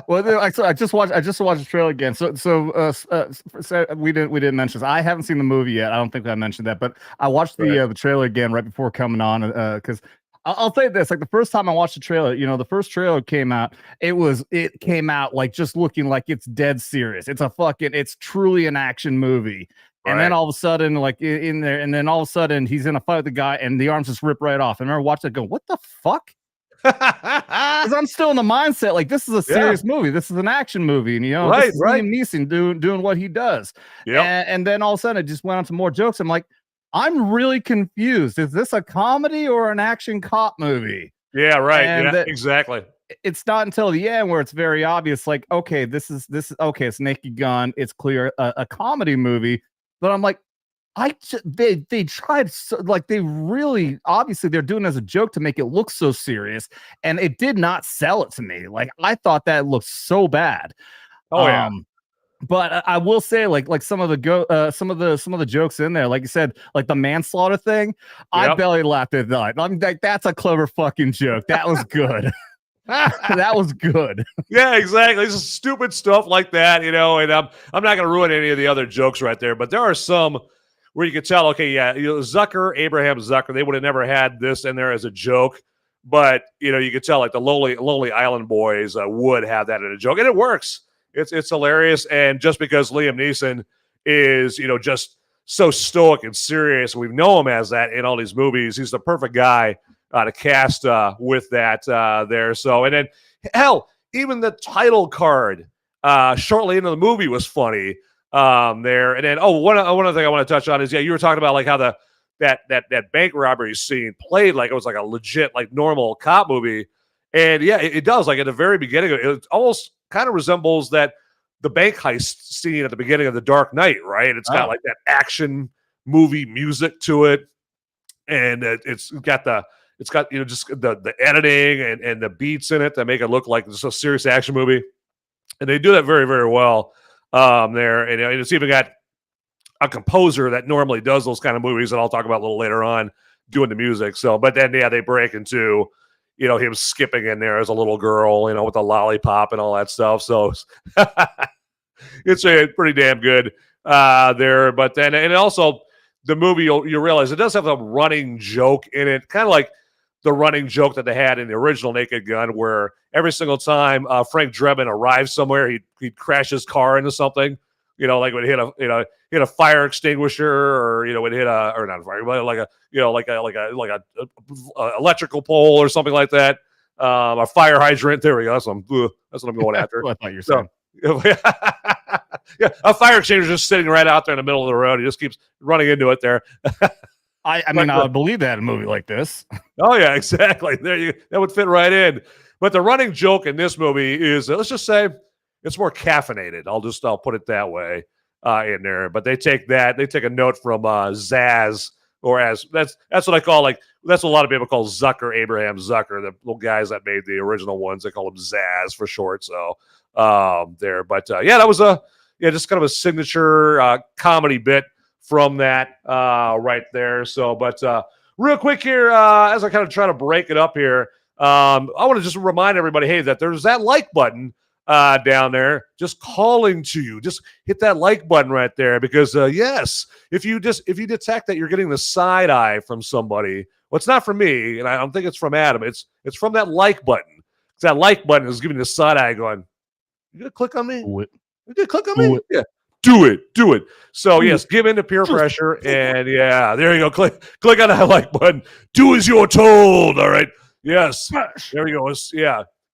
S3: Well, I just watched the trailer again. So we didn't mention this. I haven't seen the movie yet. I don't think I mentioned that, but I watched the trailer again right before coming on because. I'll say this, like the first time I watched the trailer, the first trailer came out, it came out like just looking like it's dead serious. It's truly an action movie. And then all of a sudden, like in there, and then all of a sudden he's in a fight with the guy and the arms just rip right off. I remember watching it go, what the fuck? Because I'm still in the mindset, like this is a serious movie. This is an action movie. And, this is Liam Neeson doing what he does. And then all of a sudden it just went on to more jokes. I'm like, I'm really confused. Is this a comedy or an action cop movie? Yeah, right. And
S1: exactly.
S3: It's not until the end where it's very obvious, like, okay, this is okay, it's Naked Gun. It's clear a comedy movie. But I'm like, they tried so, like they really obviously they're doing it as a joke to make it look so serious, and it did not sell it to me. Like I thought that looked so bad.
S1: Oh yeah.
S3: But I will say, like some of the jokes in there, like you said, like the manslaughter thing, I belly laughed at that. I'm like, that's a clever fucking joke. That was good. That was good.
S1: Yeah, exactly. It's stupid stuff like that, And I'm not going to ruin any of the other jokes right there, but there are some where you could tell, okay, yeah, Zucker, Abraham Zucker, they would have never had this in there as a joke, but you could tell like the Lonely Island Boys would have that in a joke, and it works. It's hilarious. And just because Liam Neeson is, just so stoic and serious, and we know him as that in all these movies, he's the perfect guy to cast with that there. So, and then hell, even the title card shortly into the movie was funny there. And then one other thing I want to touch on is you were talking about like how that bank robbery scene played like it was like a legit like normal cop movie. And it does. Like at the very beginning, it almost kind of resembles the bank heist scene at the beginning of The Dark Knight, right? It's got like that action movie music to it, and it's got just the editing and the beats in it that make it look like just a serious action movie, and they do that very, very well there. And it's even got a composer that normally does those kind of movies that I'll talk about a little later on doing the music. So, but then they break into him skipping in there as a little girl, with a lollipop and all that stuff. So it's pretty damn good there. But then, and also the movie, you realize it does have a running joke in it, kind of like the running joke that they had in the original Naked Gun, where every single time Frank Drebin arrived somewhere, he'd crash his car into something, like would hit a fire extinguisher, or would hit or not a fire, but like a electrical pole or something like that. A fire hydrant. There we go. That's what I'm going after.
S3: I thought you were saying.
S1: Yeah, a fire extinguisher just sitting right out there in the middle of the road. He just keeps running into it there.
S3: I mean, I would believe that in a movie like this.
S1: Oh yeah, exactly. That would fit right in. But the running joke in this movie is, let's just say, it's more caffeinated. I'll put it that way in there. But they take a note from Zaz, or that's what I call, like, that's what a lot of people call Zucker, Abraham Zucker, the little guys that made the original ones. They call him Zaz for short. So there. But that was just kind of a signature comedy bit from that right there. So, but real quick here, as I kind of try to break it up here, I want to just remind everybody, hey, that there's that like button down there just calling to you. Just hit that like button right there, because yes, if you detect that you're getting the side eye from somebody, well, it's not from me, and I don't think it's from Adam. It's from that like button. That like button is giving you the side eye going, you gonna click on me? You gonna click on me? Yeah. Do it. So yes, give in to peer pressure, and there you go. Click on that like button. Do as you're told. All right. Yes. There you go.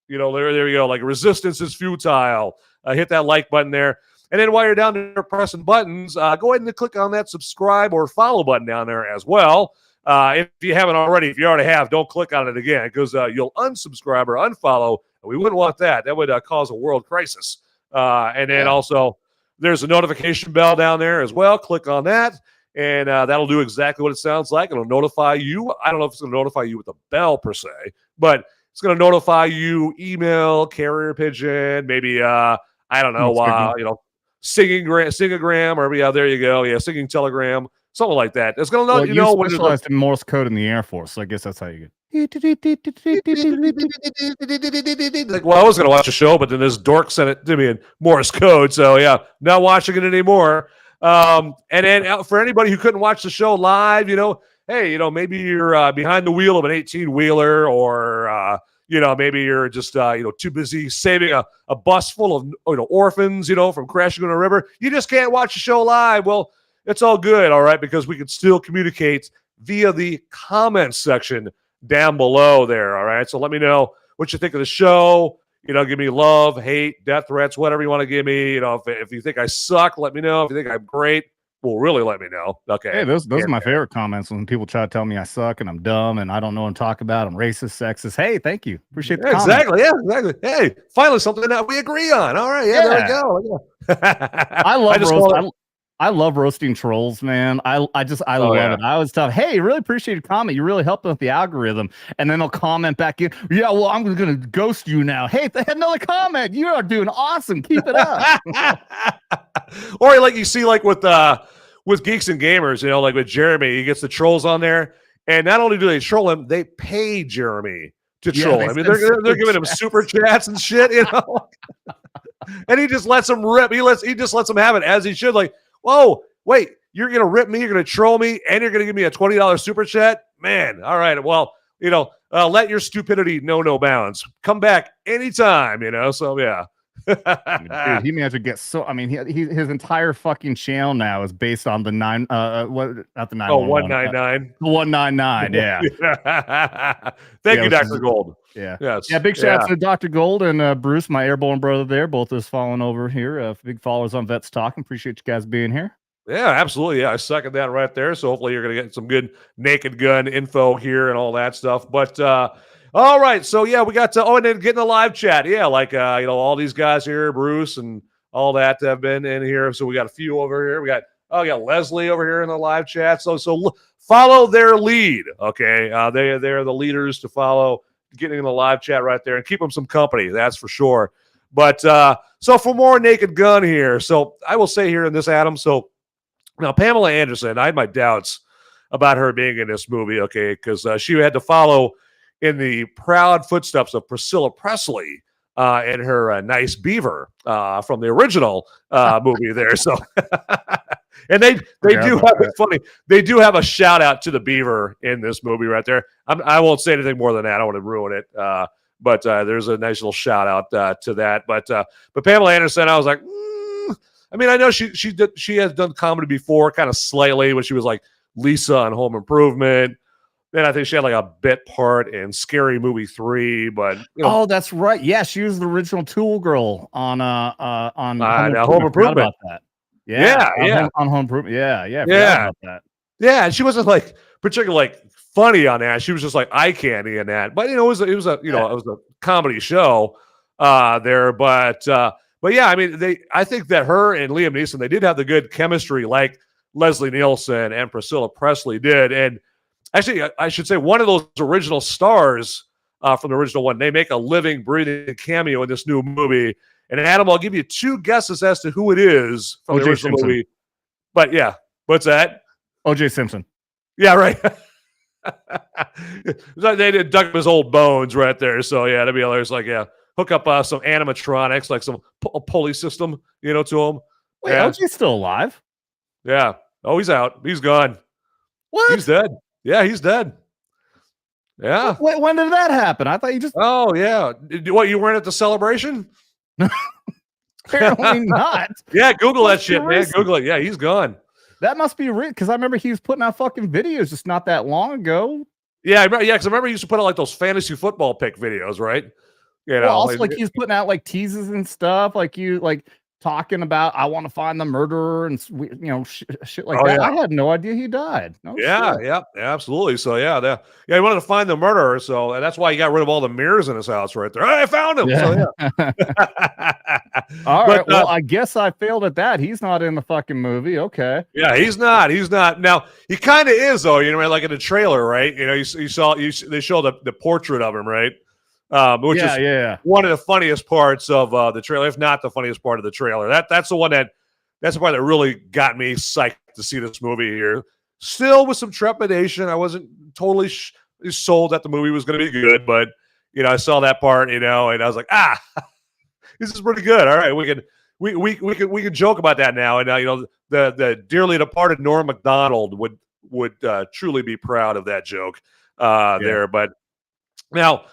S1: There you go. Like, resistance is futile. Hit that like button there, and then while you're down there pressing buttons, go ahead and click on that subscribe or follow button down there as well. If you haven't already, if you already have, don't click on it again, because you'll unsubscribe or unfollow. And we wouldn't want that. That would cause a world crisis. And then also, there's a notification bell down there as well. Click on that, and that'll do exactly what it sounds like. It'll notify you. I don't know if it's going to notify you with a bell per se, but it's going to notify you email, carrier pigeon, maybe, I don't know, singogram, or there you go. Yeah, singing telegram, something like that. It's going to let you know when
S3: it's specialized in Morse code in the Air Force, so I guess that's how you get.
S1: Like, well, I was going to watch a show, but then this dork sent it to me in Morse code. So not watching it anymore. And then for anybody who couldn't watch the show live, hey, maybe you're behind the wheel of an 18-wheeler, or maybe you're just too busy saving a bus full of orphans, from crashing in a river. You just can't watch the show live. Well, it's all good, all right, because we can still communicate via the comments section down below there, all right? So let me know what you think of the show. Give me love, hate, death threats, whatever you want to give me. If you think I suck, let me know. If you think I'm great, well, really let me know. Okay.
S3: Hey, those are my favorite comments, when people try to tell me I suck and I'm dumb and I don't know what I'm talking about. I'm racist, sexist. Hey, thank you. Appreciate the comment.
S1: Exactly. Yeah, exactly. Hey, finally something that we agree on. All right. Yeah. There we go.
S3: I love roasting trolls, man. I love it. I always tell them, hey, really appreciate your comment. You really helped with the algorithm. And then they'll comment back in, yeah, well, I'm going to ghost you now. Hey, they had another comment. You are doing awesome. Keep it up.
S1: Or like you see, like with Geeks and Gamers, like with Jeremy, he gets the trolls on there. And not only do they troll him, they pay Jeremy to troll him. I mean, they're giving him super chats and shit, and he just lets him rip. He just lets him have it as he should. Like, whoa, wait, you're going to rip me, you're going to troll me, and you're going to give me a $20 super chat? Man, all right, well, let your stupidity know no bounds. Come back anytime, so yeah.
S3: Dude, he managed to get so. I mean, his entire fucking channel now is based on the what? Not the
S1: 199.
S3: The 199. Yeah.
S1: Thank you, Dr. Gold.
S3: Yeah.
S1: Yes.
S3: Yeah. Big shout out to Dr. Gold and Bruce, my airborne brother there. Both is following over here. Big followers on Vets Talking. Appreciate you guys being here.
S1: Yeah, absolutely. Yeah, I second that right there. So hopefully you're going to get some good Naked Gun info here and all that stuff. But all right, so yeah, we got to and then getting the live chat. Yeah, like all these guys here, Bruce and all that have been in here. So we got a few over here. We got Leslie over here in the live chat. So follow their lead. Okay, they're the leaders to follow. Getting in the live chat right there and keep them some company. That's for sure. But so for more Naked Gun here, so I will say here in this, Adam. So. Now, Pamela Anderson, I had my doubts about her being in this movie, okay, because she had to follow in the proud footsteps of Priscilla Presley and her nice beaver from the original movie there. So, and they do have it funny. They do have a shout out to the beaver in this movie right there. I won't say anything more than that. I don't want to ruin it. But there's a nice little shout out to that. But Pamela Anderson, I was like. I mean, I know she has done comedy before, kind of slightly, when she was like Lisa on Home Improvement. Then I think she had like a bit part in Scary Movie 3. But
S3: oh, that's right. Yeah, she was the original Tool girl on
S1: Home Improvement.
S3: About that. Yeah. On Home Improvement. Yeah. About that.
S1: Yeah, and she wasn't like particularly like funny on that. She was just like eye candy in that. But it was a comedy show there. But yeah, I mean, I think that her and Liam Neeson, they did have the good chemistry like Leslie Nielsen and Priscilla Presley did. And actually, I should say one of those original stars from the original one, they make a living, breathing cameo in this new movie. And Adam, I'll give you two guesses as to who it is from the original movie. But yeah, what's that?
S3: O.J. Simpson.
S1: Yeah, right. They did dug up his old bones right there. So yeah, that'd be hilarious. Like, yeah. Hook up some animatronics, like some pulley system, to him.
S3: Wait, OJ's still alive?
S1: Yeah. Oh, he's out. He's gone.
S3: What?
S1: He's dead. Yeah, he's dead. Yeah.
S3: Wait, when did that happen? I thought you just.
S1: Oh, yeah. What, you weren't at the celebration?
S3: Apparently not.
S1: Yeah, Google that shit, man. Google it. Yeah, he's gone.
S3: That must be real, because I remember he was putting out fucking videos just not that long ago.
S1: Yeah, because I remember he used to put out like those fantasy football pick videos, right?
S3: Also, like he's putting out like teases and stuff, like talking about I want to find the murderer and shit like that. Yeah. I had no idea he died. No
S1: yeah, absolutely. So he wanted to find the murderer, so and that's why he got rid of all the mirrors in his house right there. I found him. Yeah. So,
S3: all right. Well, I guess I failed at that. He's not in the fucking movie. Okay.
S1: Yeah, he's not. Now he kind of is though. Like in the trailer, right? They show the portrait of him, right? Which is one of the funniest parts of the trailer, if not the funniest part of the trailer. That's the one that's the part that really got me psyched to see this movie here. Still with some trepidation. I wasn't totally sold that the movie was going to be good, but I saw that part, and I was like, this is pretty good. All right, we can joke about that now, and the dearly departed Norm Macdonald would truly be proud of that joke there. But now.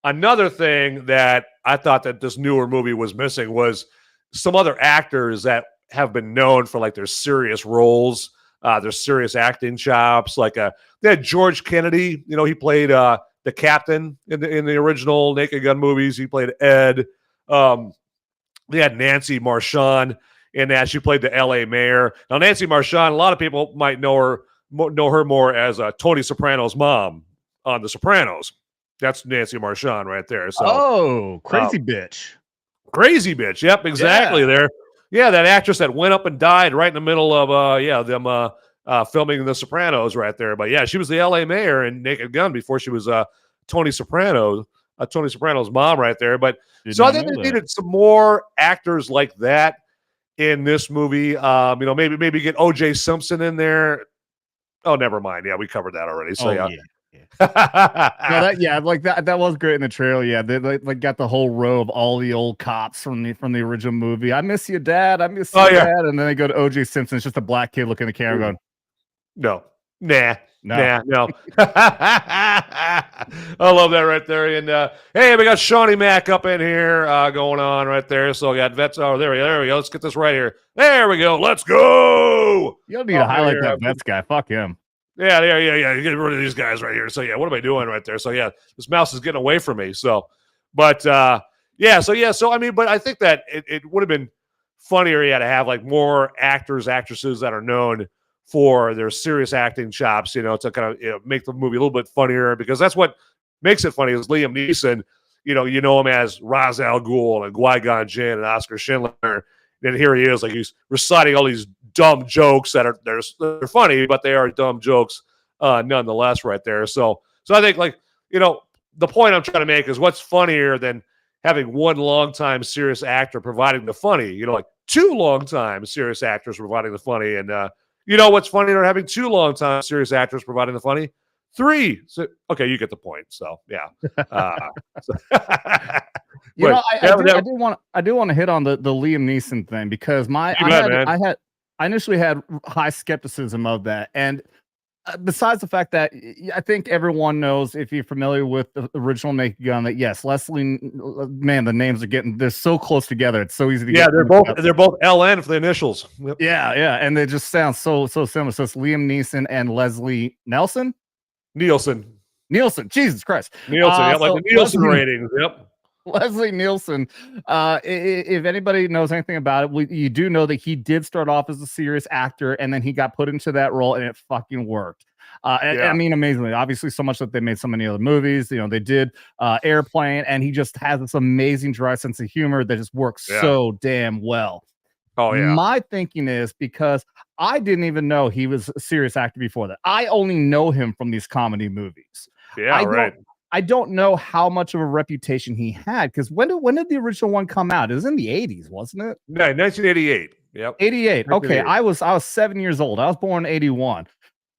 S1: Another thing that I thought that this newer movie was missing was some other actors that have been known for like their serious roles, their serious acting chops. Like they had George Kennedy. He played the captain in the original Naked Gun movies. He played Ed. They had Nancy Marchand in that. She played the L.A. mayor. Now Nancy Marchand, a lot of people might know her more as Tony Soprano's mom on The Sopranos. That's Nancy Marchand right there. So,
S3: crazy bitch.
S1: Crazy bitch. Yep, exactly. There. Yeah, that actress that went up and died right in the middle of them filming The Sopranos right there. But yeah, she was the L.A. mayor in Naked Gun before she was Tony Soprano's mom right there. But I think they needed some more actors like that in this movie. Maybe get O.J. Simpson in there. Oh, never mind. Yeah, we covered that already. So yeah.
S3: That was great in the trailer. Yeah, they like got the whole row of all the old cops from the original movie. I miss you, Dad. I miss you, Dad. And then they go to O.J. Simpson. It's just a black kid looking at the camera going,
S1: "No, Nah.
S3: No.
S1: Nah, no. I love that right there. And hey, we got Shawnee Mac up in here going on right there. So we got Vets. Oh, there we go. Let's get this right here. There we go. Let's go.
S3: You don't need to highlight that Vets guy. Fuck him.
S1: Yeah. Get rid of these guys right here. So yeah, what am I doing right there? So yeah, this mouse is getting away from me. So, but So I mean, but I think that it would have been funnier, to have like more actors, actresses that are known for their serious acting chops, to kind of make the movie a little bit funnier, because that's what makes it funny. Is Liam Neeson, you know him as Ra's al Ghul and Qui-Gon Jinn and Oscar Schindler, and here he is, like he's reciting all these dumb jokes that are they're funny, but they are dumb jokes nonetheless, right there. So I think, like, the point I'm trying to make is, what's funnier than having one longtime serious actor providing the funny? Like two longtime serious actors providing the funny, and what's funnier than having two longtime serious actors providing the funny? Three. So, okay, you get the point. So yeah. I
S3: do want to hit on the Liam Neeson thing, because I initially had high skepticism of that, and besides the fact that I think everyone knows, if you're familiar with the original Naked Gun, that yes, Leslie, man, the names are they're so close together. It's so easy to get.
S1: They're both LN for the initials. Yep.
S3: Yeah, and they just sound so similar. So it's Liam Neeson and Leslie Nielsen. Jesus Christ.
S1: Nielsen, like the Nielsen ratings. Yep.
S3: Leslie Nielsen, if anybody knows anything about it, you do know that he did start off as a serious actor, and then he got put into that role, and it fucking worked. I mean, amazingly. Obviously, so much that they made so many other movies. They did Airplane, and he just has this amazing dry sense of humor that just works so damn well.
S1: Oh yeah.
S3: My thinking is, because I didn't even know he was a serious actor before that. I only know him from these comedy movies.
S1: Yeah, right.
S3: I don't know how much of a reputation he had, because when did the original one come out? It was in the 80s, wasn't it?
S1: No, 1988. Yep.
S3: 88. Okay, I was 7 years old. I was born in 81.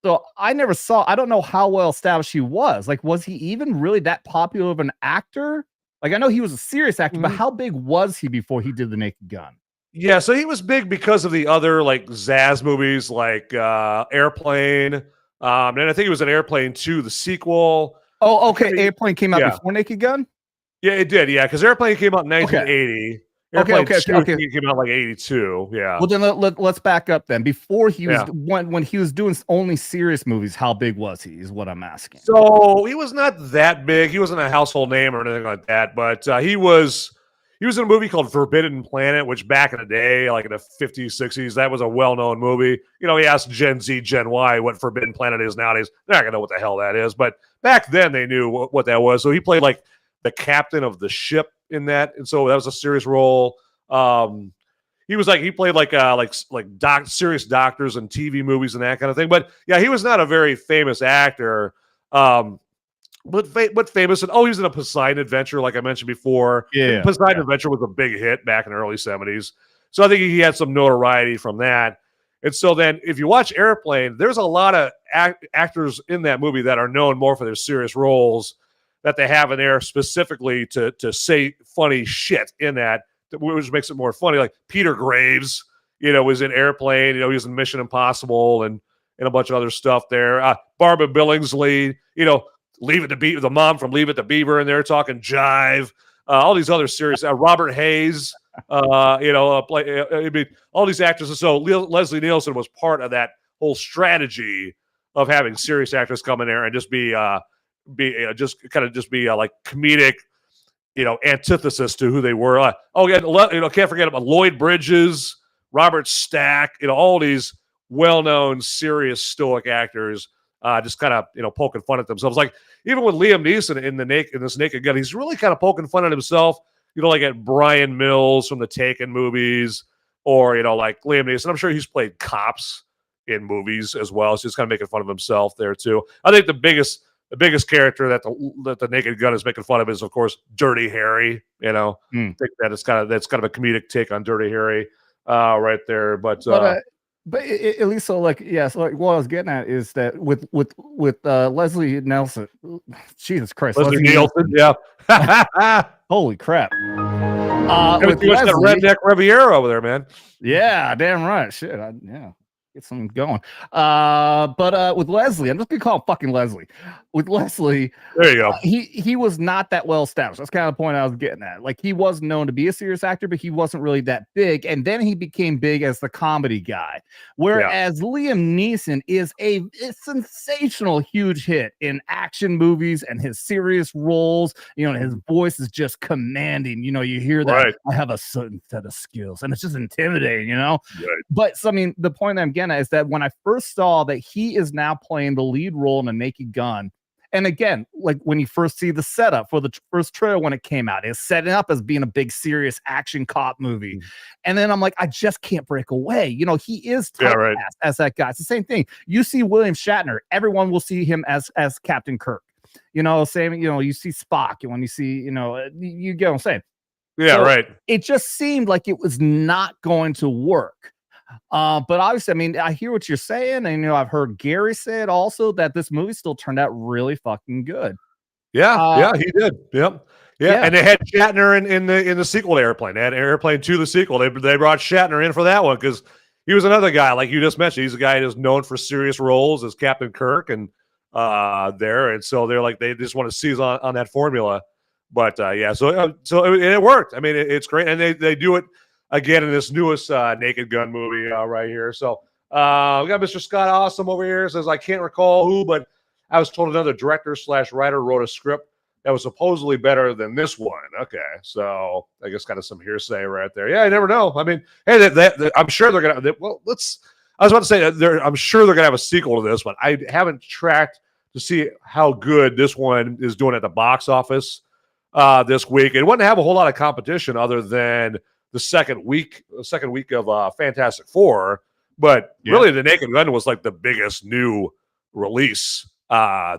S3: So I don't know how well established he was. Like, was he even really that popular of an actor? Like, I know he was a serious actor, but how big was he before he did The Naked Gun?
S1: Yeah, so he was big because of the other, like, Zaz movies, like Airplane. And I think it was an Airplane 2, the sequel.
S3: Oh, okay. Airplane came out before Naked Gun?
S1: Yeah, it did. Yeah, because Airplane came out in 1980. Airplane 2 came out like 82. Yeah.
S3: Well, then let's back up then. Before he was when he was doing only serious movies, how big was he? Is what I'm asking.
S1: So he was not that big. He wasn't a household name or anything like that. But he was in a movie called Forbidden Planet, which back in the day, like in the 50s, 60s, that was a well-known movie. He asked Gen Z, Gen Y what Forbidden Planet is nowadays. They're not gonna know what the hell that is. But back then, they knew what that was. So he played like the captain of the ship in that, and so that was a serious role. He played serious doctors in TV movies and that kind of thing. But yeah, he was not a very famous actor. But famous, and he was in a Poseidon Adventure, like I mentioned before.
S3: Yeah,
S1: Poseidon Adventure was a big hit back in the early 70s. So I think he had some notoriety from that. And so then, if you watch Airplane, there's a lot of actors in that movie that are known more for their serious roles that they have in there specifically to say funny shit in that, which makes it more funny. Like Peter Graves, was in Airplane. He was in Mission Impossible and a bunch of other stuff there. Barbara Billingsley, Leave It to Beaver, the mom from Leave It to Beaver, and they're talking Jive. All these other serious, Robert Hayes, all these actors. And so Leslie Nielsen was part of that whole strategy of having serious actors come in there and just be like comedic, antithesis to who they were. Can't forget about Lloyd Bridges, Robert Stack, all these well-known serious stoic actors. Just kind of poking fun at themselves. Like even with Liam Neeson in this Naked Gun, he's really kind of poking fun at himself. Like at Brian Mills from the Taken movies, or like Liam Neeson. I'm sure he's played cops in movies as well. So he's kind of making fun of himself there too. I think the biggest character that the Naked Gun is making fun of is, of course, Dirty Harry. I think that's kind of a comedic take on Dirty Harry, right there. But
S3: at least so what I was getting at is that with Leslie Nielsen, Jesus Christ,
S1: Leslie Nielsen, yeah,
S3: holy crap,
S1: with that redneck Riviera over there, man.
S3: Yeah, damn right, shit, get something going. But with Leslie, I'm just gonna call him fucking Leslie. With Leslie,
S1: there you go.
S3: He was not that well established. That's kind of the point I was getting at. Like, he was known to be a serious actor, but he wasn't really that big. And then he became big as the comedy guy. Whereas Liam Neeson is a sensational, huge hit in action movies and his serious roles. You know, his voice is just commanding. You know, you hear that I have a certain set of skills, and it's just intimidating. You know, but so, I mean, the point that I'm getting at is that when I first saw that he is now playing the lead role in A Naked Gun. And again, like when you first see the setup for the first trailer when it came out, it's setting up as being a big, serious action cop movie. And then I'm like, I just can't break away. You know, he is typecast as that guy. It's the same thing. You see William Shatner, everyone will see him as Captain Kirk. You know, same, you know, you see Spock, and when you see, you know, you get what I'm saying.
S1: Yeah, so right.
S3: It just seemed like it was not going to work. But obviously, I mean, I hear what you're saying, and you know, I've heard Gary say it also that this movie still turned out really fucking good.
S1: Yeah, he did. Yep. Yeah, and they had Shatner in the sequel to Airplane. They had Airplane 2, the sequel. They brought Shatner in for that one because he was another guy, like you just mentioned. He's a guy who's known for serious roles as Captain Kirk, and and so they're like they just want to seize on that formula. But so it worked. I mean, it's great, and they do it again in this newest Naked Gun movie right here. So we got Mr. Scott Awesome over here. Says, I can't recall who, but I was told another director/writer wrote a script that was supposedly better than this one. Okay, so I guess kind of some hearsay right there. Yeah, I never know. I mean, hey, I'm sure they're gonna. I was about to say I'm sure they're gonna have a sequel to this one. I haven't tracked to see how good this one is doing at the box office this week. It wouldn't have a whole lot of competition other than the second week of Fantastic Four, but really the Naked Gun was like the biggest new release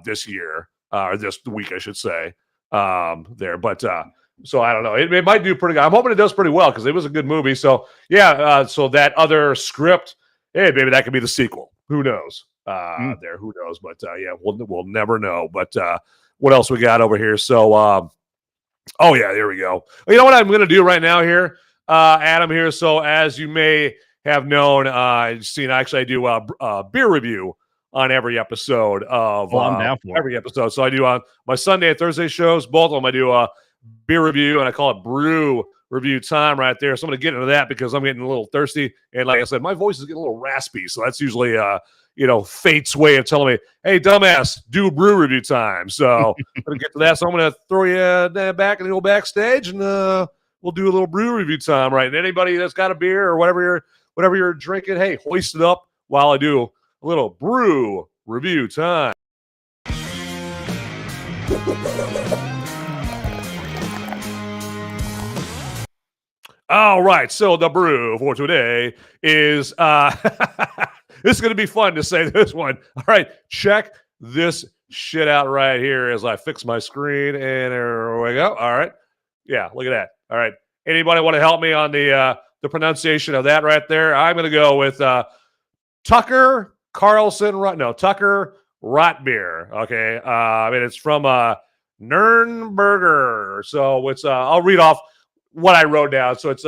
S1: this year, or this week, I should say, there. But so I don't know. It might do pretty good. I'm hoping it does pretty well because it was a good movie. So so that other script, hey, maybe that could be the sequel. Who knows? Who knows? But we'll never know. But what else we got over here? So there we go. You know what I'm going to do right now here? Adam here. So as you may have known, seen, actually I do a beer review on every episode of
S3: I'm down for
S1: every episode. So I do on my Sunday and Thursday shows, both of them I do a beer review, and I call it brew review time right there. So I'm going to get into that because I'm getting a little thirsty. And like I said, my voice is getting a little raspy. So that's usually, fate's way of telling me, hey, dumbass, do brew review time. So I'm going to get to that. So I'm going to throw you back in the old backstage, and we'll do a little brew review time, right? And anybody that's got a beer or whatever you're drinking, hey, hoist it up while I do a little brew review time. All right, so the brew for today is this is going to be fun to say this one. All right, check this shit out right here as I fix my screen, and there we go. All right, yeah, look at that. All right, anybody want to help me on the pronunciation of that right there? I'm going to go with Tucker Rotbeer. Okay, I mean it's from Nürnberger. So it's I'll read off what I wrote down. So it's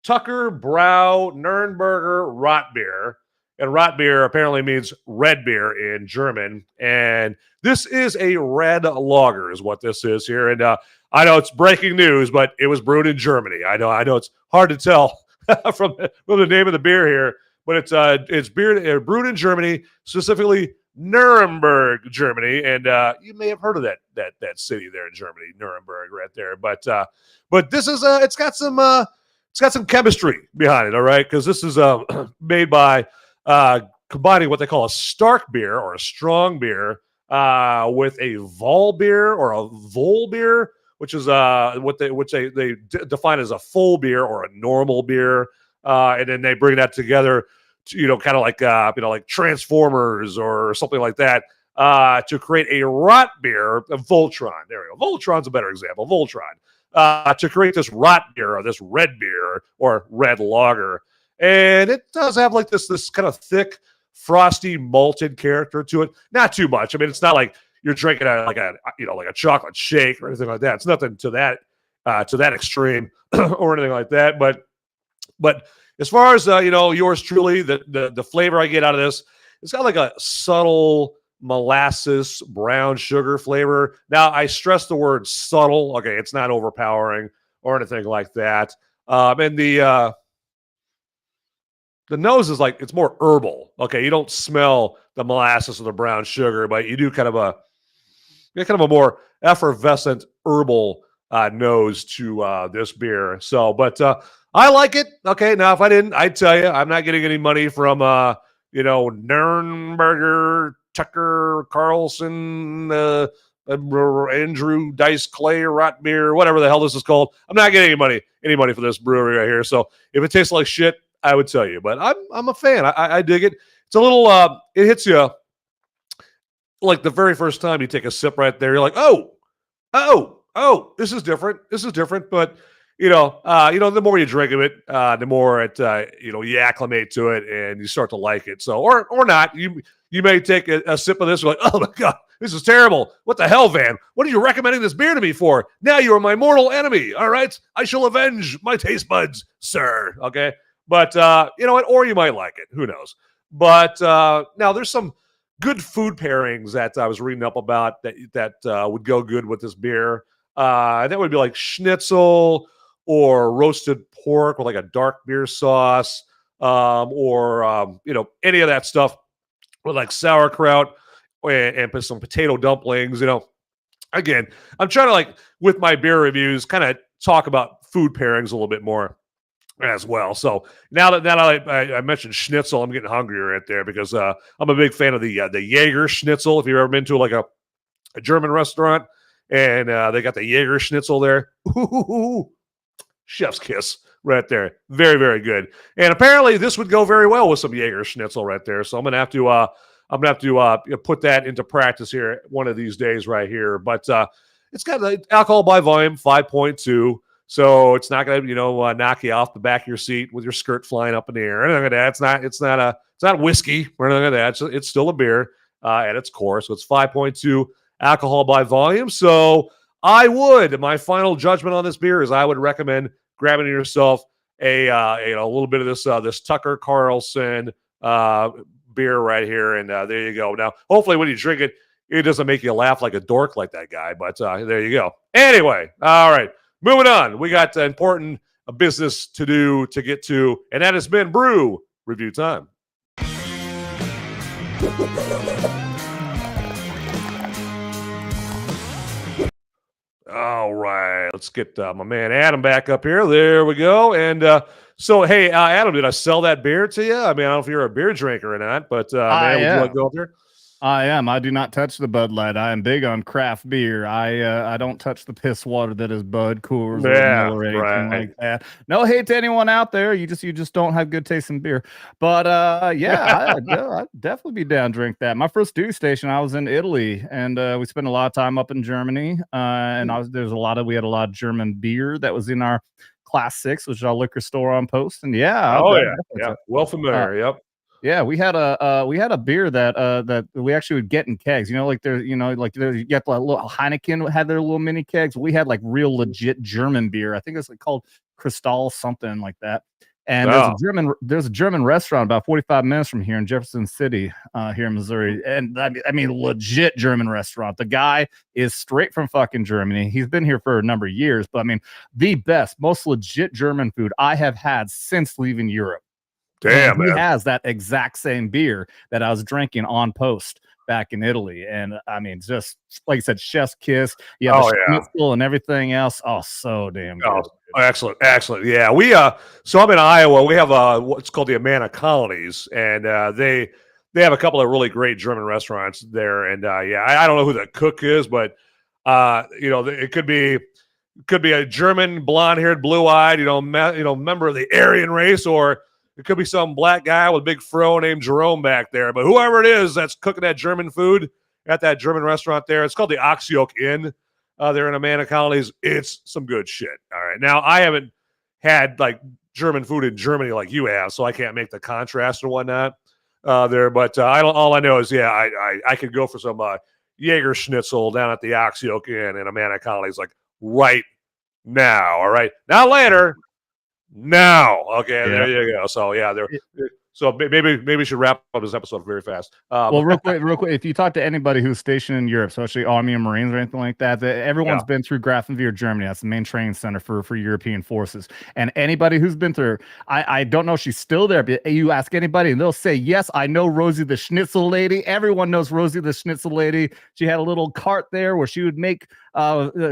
S1: Tucker Brau Nürnberger Rotbeer. And Rotbeer apparently means red beer in German. And this is a red lager is what this is here. And I know it's breaking news, but it was brewed in Germany. I know it's hard to tell from the name of the beer here, but it's brewed in Germany, specifically Nuremberg, Germany. And you may have heard of that city there in Germany, Nuremberg right there. But this is it's got some chemistry behind it, all right? Because this is made by combining what they call a stark beer or a strong beer with a Vol beer or a Vol beer, which is which they define as a full beer or a normal beer, and then they bring that together to, kind of like like Transformers or something like that, to create a rot beer, a Voltron. There we go. Voltron's a better example. Voltron. To create this rot beer or this red beer or red lager. And it does have like this kind of thick, frosty, malted character to it. Not too much. I mean, it's not like you're drinking like a chocolate shake or anything like that. It's nothing to that extreme or anything like that. But As far as yours truly, the flavor I get out of this, it's got like a subtle molasses brown sugar flavor. Now I stress the word subtle. Okay, it's not overpowering or anything like that. And the nose is like, it's more herbal. Okay, you don't smell the molasses or the brown sugar, but you do kind of a more effervescent herbal nose to this beer. So, but I like it. Okay, now if I didn't, I'd tell you I'm not getting any money from Nurnberger, Tucker Carlson, Andrew Dice Clay, Rot Beer, whatever the hell this is called. I'm not getting any money for this brewery right here. So if it tastes like shit, I would tell you. But I'm a fan. I dig it. It's a little it hits you like the very first time you take a sip right there. You're like, oh, this is different. This is different. But the more you drink of it, the more it you acclimate to it and you start to like it. So or not. You may take a sip of this, like, oh my God, this is terrible. What the hell, Van? What are you recommending this beer to me for? Now you are my mortal enemy. All right. I shall avenge my taste buds, sir. Okay. But you know what? Or you might like it. Who knows? But now there's some good food pairings that I was reading up about that would go good with this beer. That would be like schnitzel or roasted pork with like a dark beer sauce, or any of that stuff with like sauerkraut and some potato dumplings. Again, I'm trying to, like, with my beer reviews, kind of talk about food pairings a little bit more as well. So now that I mentioned schnitzel, I'm getting hungrier right there because I'm a big fan of the Jaeger schnitzel. If you've ever been to like a German restaurant and they got the Jaeger schnitzel there, ooh, chef's kiss right there. Very, very good. And apparently this would go very well with some Jaeger schnitzel right there. So I'm gonna have to put that into practice here one of these days right here. But it's got the alcohol by volume 5.2. So it's not going to, knock you off the back of your seat with your skirt flying up in the air. Anything like that. It's not whiskey or anything like that. It's still a beer at its core. So it's 5.2 alcohol by volume. So my final judgment on this beer is I would recommend grabbing yourself a little bit of this Tucker Carlson beer right here, and there you go. Now, hopefully, when you drink it, it doesn't make you laugh like a dork like that guy. But there you go. Anyway, all right. Moving on, we got important business to get to, and that has been brew review time. All right, let's get my man Adam back up here. There we go. And so, hey, Adam, did I sell that beer to you? I mean, I don't know if you're a beer drinker or not, but man, would you like to go up there?
S3: I am. I do not touch the Bud Light. I am big on craft beer. I don't touch the piss water that is Bud, Coors, or Miller, or anything like that. No hate to anyone out there. You just don't have good taste in beer. But I'd definitely be down to drink that. My first duty station, I was in Italy, and we spent a lot of time up in Germany. And we had a lot of German beer that was in our Class 6, which is our liquor store on post. And yeah,
S1: well familiar. Yep.
S3: Yeah, we had a beer that we actually would get in kegs. You get the little Heineken had their little mini kegs. We had like real legit German beer. I think it's like called Cristal something like that. And there's a German restaurant about 45 minutes from here in Jefferson City, here in Missouri. And I mean legit German restaurant. The guy is straight from fucking Germany. He's been here for a number of years, but I mean the best, most legit German food I have had since leaving Europe.
S1: Damn,
S3: he has that exact same beer that I was drinking on post back in Italy. And I mean, just like I said, chef's kiss. You have the schnitzel and everything else. Oh, so damn good.
S1: Oh, excellent. Yeah, so I'm in Iowa. We have what's called the Amana Colonies, and they have a couple of really great German restaurants there. And I don't know who the cook is, but it could be a German, blonde-haired, blue-eyed, member of the Aryan race, or it could be some black guy with a big fro named Jerome back there. But whoever it is that's cooking that German food at that German restaurant there, it's called the Oxyoke Inn. There in Amana Colonies. It's some good shit. All right. Now, I haven't had like German food in Germany like you have, so I can't make the contrast or whatnot there. But all I know is, I could go for some Jaeger schnitzel down at the Oxyoke Inn in Amana Colonies like right now. All right. Now later, now. Okay,
S3: Yeah.
S1: there you go. So yeah, so maybe we should wrap up this episode very fast.
S3: Well, real quick, if you talk to anybody who's stationed in Europe, especially Army and Marines or anything like that, everyone's been through Grafenwehr, Germany. That's the main training center for European forces. And anybody who's been through, I don't know if she's still there, but you ask anybody and they'll say, yes, I know Rosie the Schnitzel lady. Everyone knows Rosie the Schnitzel lady. She had a little cart there where she would make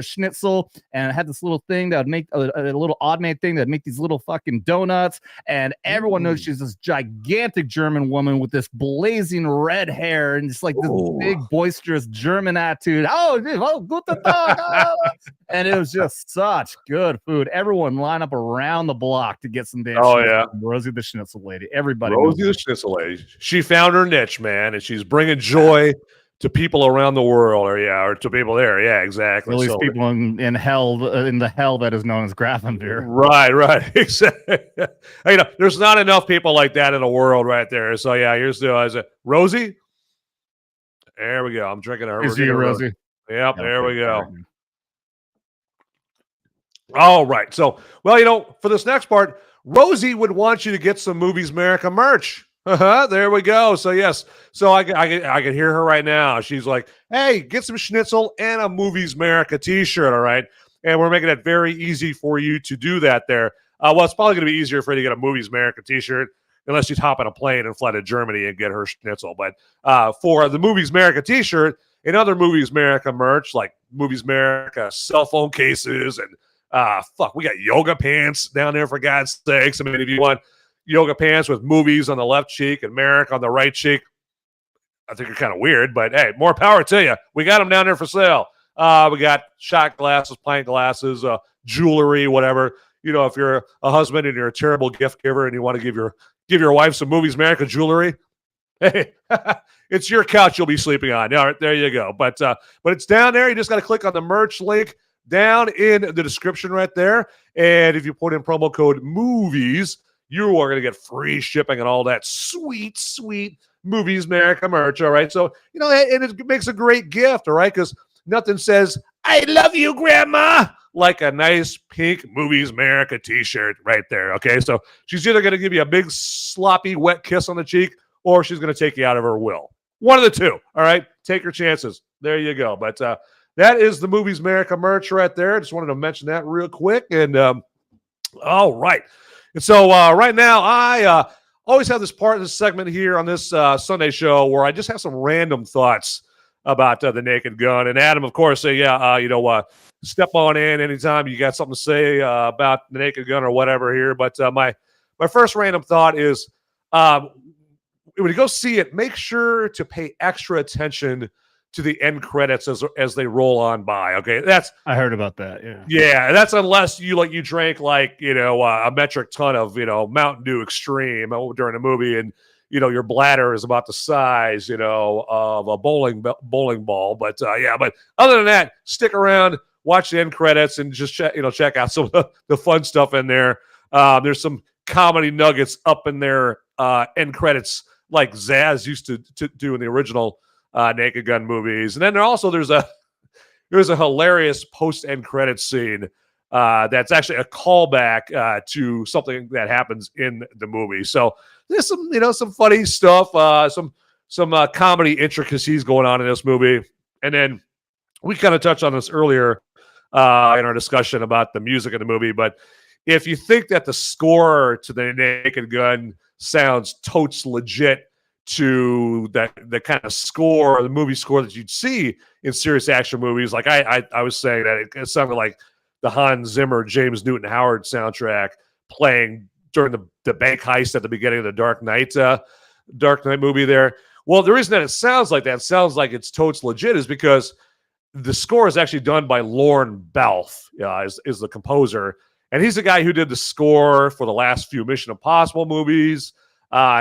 S3: schnitzel and had this little thing that would make a little odd made thing that would make these little fucking donuts. And everyone knows she's this gigantic German woman with this blazing red hair and just like this big boisterous German attitude. Guten Tag. And it was just such good food. Everyone line up around the block to get some damn Rosie the Schnitzel lady. Everybody
S1: Rosie the Schnitzel lady. She found her niche, man, and she's bringing joy to people around the world, or to people there. Yeah, exactly.
S3: At least people in hell, in the hell that is known as Grafenwehr.
S1: Right, exactly. There's not enough people like that in the world, right there. So yeah, here's the Rosie. There we go. I'm drinking her.
S3: Here's you, Rosie.
S1: Yep, there we go. All right. So, for this next part, Rosie would want you to get some Movies Merica merch. There we go. So yes, so I can hear her right now. She's like, "Hey, get some schnitzel and a Movies Merica T-shirt, all right?" And we're making it very easy for you to do that. There. Well, it's probably going to be easier for you to get a Movies Merica T-shirt unless you hop on a plane and fly to Germany and get her schnitzel. But for the Movies Merica T-shirt and other Movies Merica merch like Movies Merica cell phone cases and we got yoga pants down there for God's sakes. I mean, if you want yoga pants with movies on the left cheek and Merrick on the right cheek, I think you're kind of weird, but hey, more power to you. We got them down there for sale. We got shot glasses, pint glasses, jewelry, whatever. If you're a husband and you're a terrible gift giver and you want to give your wife some Movies Merica jewelry, hey, it's your couch you'll be sleeping on. All right, there you go. But it's down there. You just got to click on the merch link down in the description right there. And if you put in promo code MOVIES, you are going to get free shipping and all that sweet, sweet Movies Merica merch, all right? So, and it makes a great gift, all right? Because nothing says, "I love you, Grandma," like a nice pink Movies Merica T-shirt right there, okay? So she's either going to give you a big, sloppy, wet kiss on the cheek, or she's going to take you out of her will. One of the two, all right? Take your chances. There you go. But that is the Movies Merica merch right there. I just wanted to mention that real quick. And all right. And so right now, I always have this part of this segment here on this Sunday show where I just have some random thoughts about the Naked Gun. And Adam, of course, say, step on in anytime you got something to say about the Naked Gun or whatever here. But my first random thought is when you go see it, make sure to pay extra attention to the end credits as they roll on by. Okay,
S3: I heard about that.
S1: Yeah, that's unless you drank a metric ton of Mountain Dew Extreme during a movie, and your bladder is about the size of a bowling ball. But but other than that, stick around, watch the end credits, and just check out some of the fun stuff in there. There's some comedy nuggets up in their end credits like Zaz used to do in the original Naked Gun movies. And then there's a hilarious post-end credits scene that's actually a callback to something that happens in the movie. So there's some funny stuff, some comedy intricacies going on in this movie. And then we kind of touched on this earlier in our discussion about the music of the movie, but if you think that the score to the Naked Gun sounds totes legit to the kind of score, the movie score that you'd see in serious action movies. Like I was saying that it sounded like the Hans Zimmer, James Newton Howard soundtrack playing during the bank heist at the beginning of the Dark Knight movie there. Well, the reason that it sounds like that, sounds like it's totes legit, is because the score is actually done by Lorne Balfe, is the composer. And he's the guy who did the score for the last few Mission Impossible movies.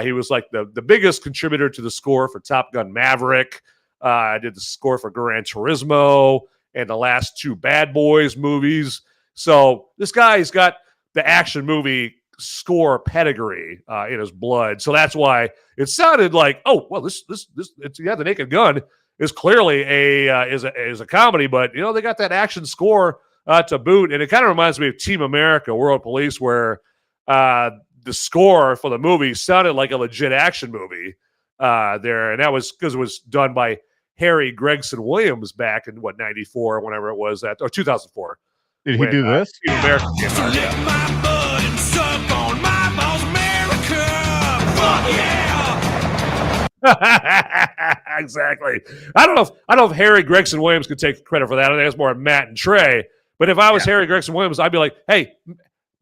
S1: He was like the biggest contributor to the score for Top Gun Maverick. I did the score for Gran Turismo and the last two Bad Boys movies. So this guy's got the action movie score pedigree in his blood. So that's why it sounded like, oh, well, the Naked Gun is clearly is a comedy, but they got that action score to boot. And it kind of reminds me of Team America, World Police, where the score for the movie sounded like a legit action movie there, and that was because it was done by Harry Gregson Williams back in 94 or whenever it was that, or 2004.
S3: Did he do this?
S1: America came out,
S4: my blood and suck on my balls, America. Fuck yeah.
S1: Exactly. I don't know if Harry Gregson Williams could take credit for that. I think it's more Matt and Trey. But if I was Harry Gregson Williams, I'd be like, hey,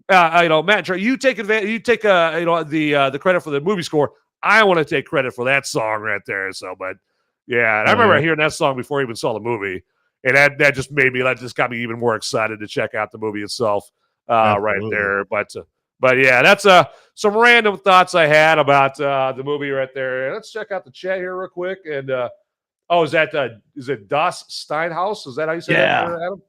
S1: Matt and Trey, you take advantage. You take the credit for the movie score. I want to take credit for that song right there. So, but yeah, and I remember hearing that song before I even saw the movie, and that just got me even more excited to check out the movie itself right there. But yeah, that's some random thoughts I had about the movie right there. Let's check out the chat here real quick. And is it Das Steinhaus? Is that how you say that, Adam?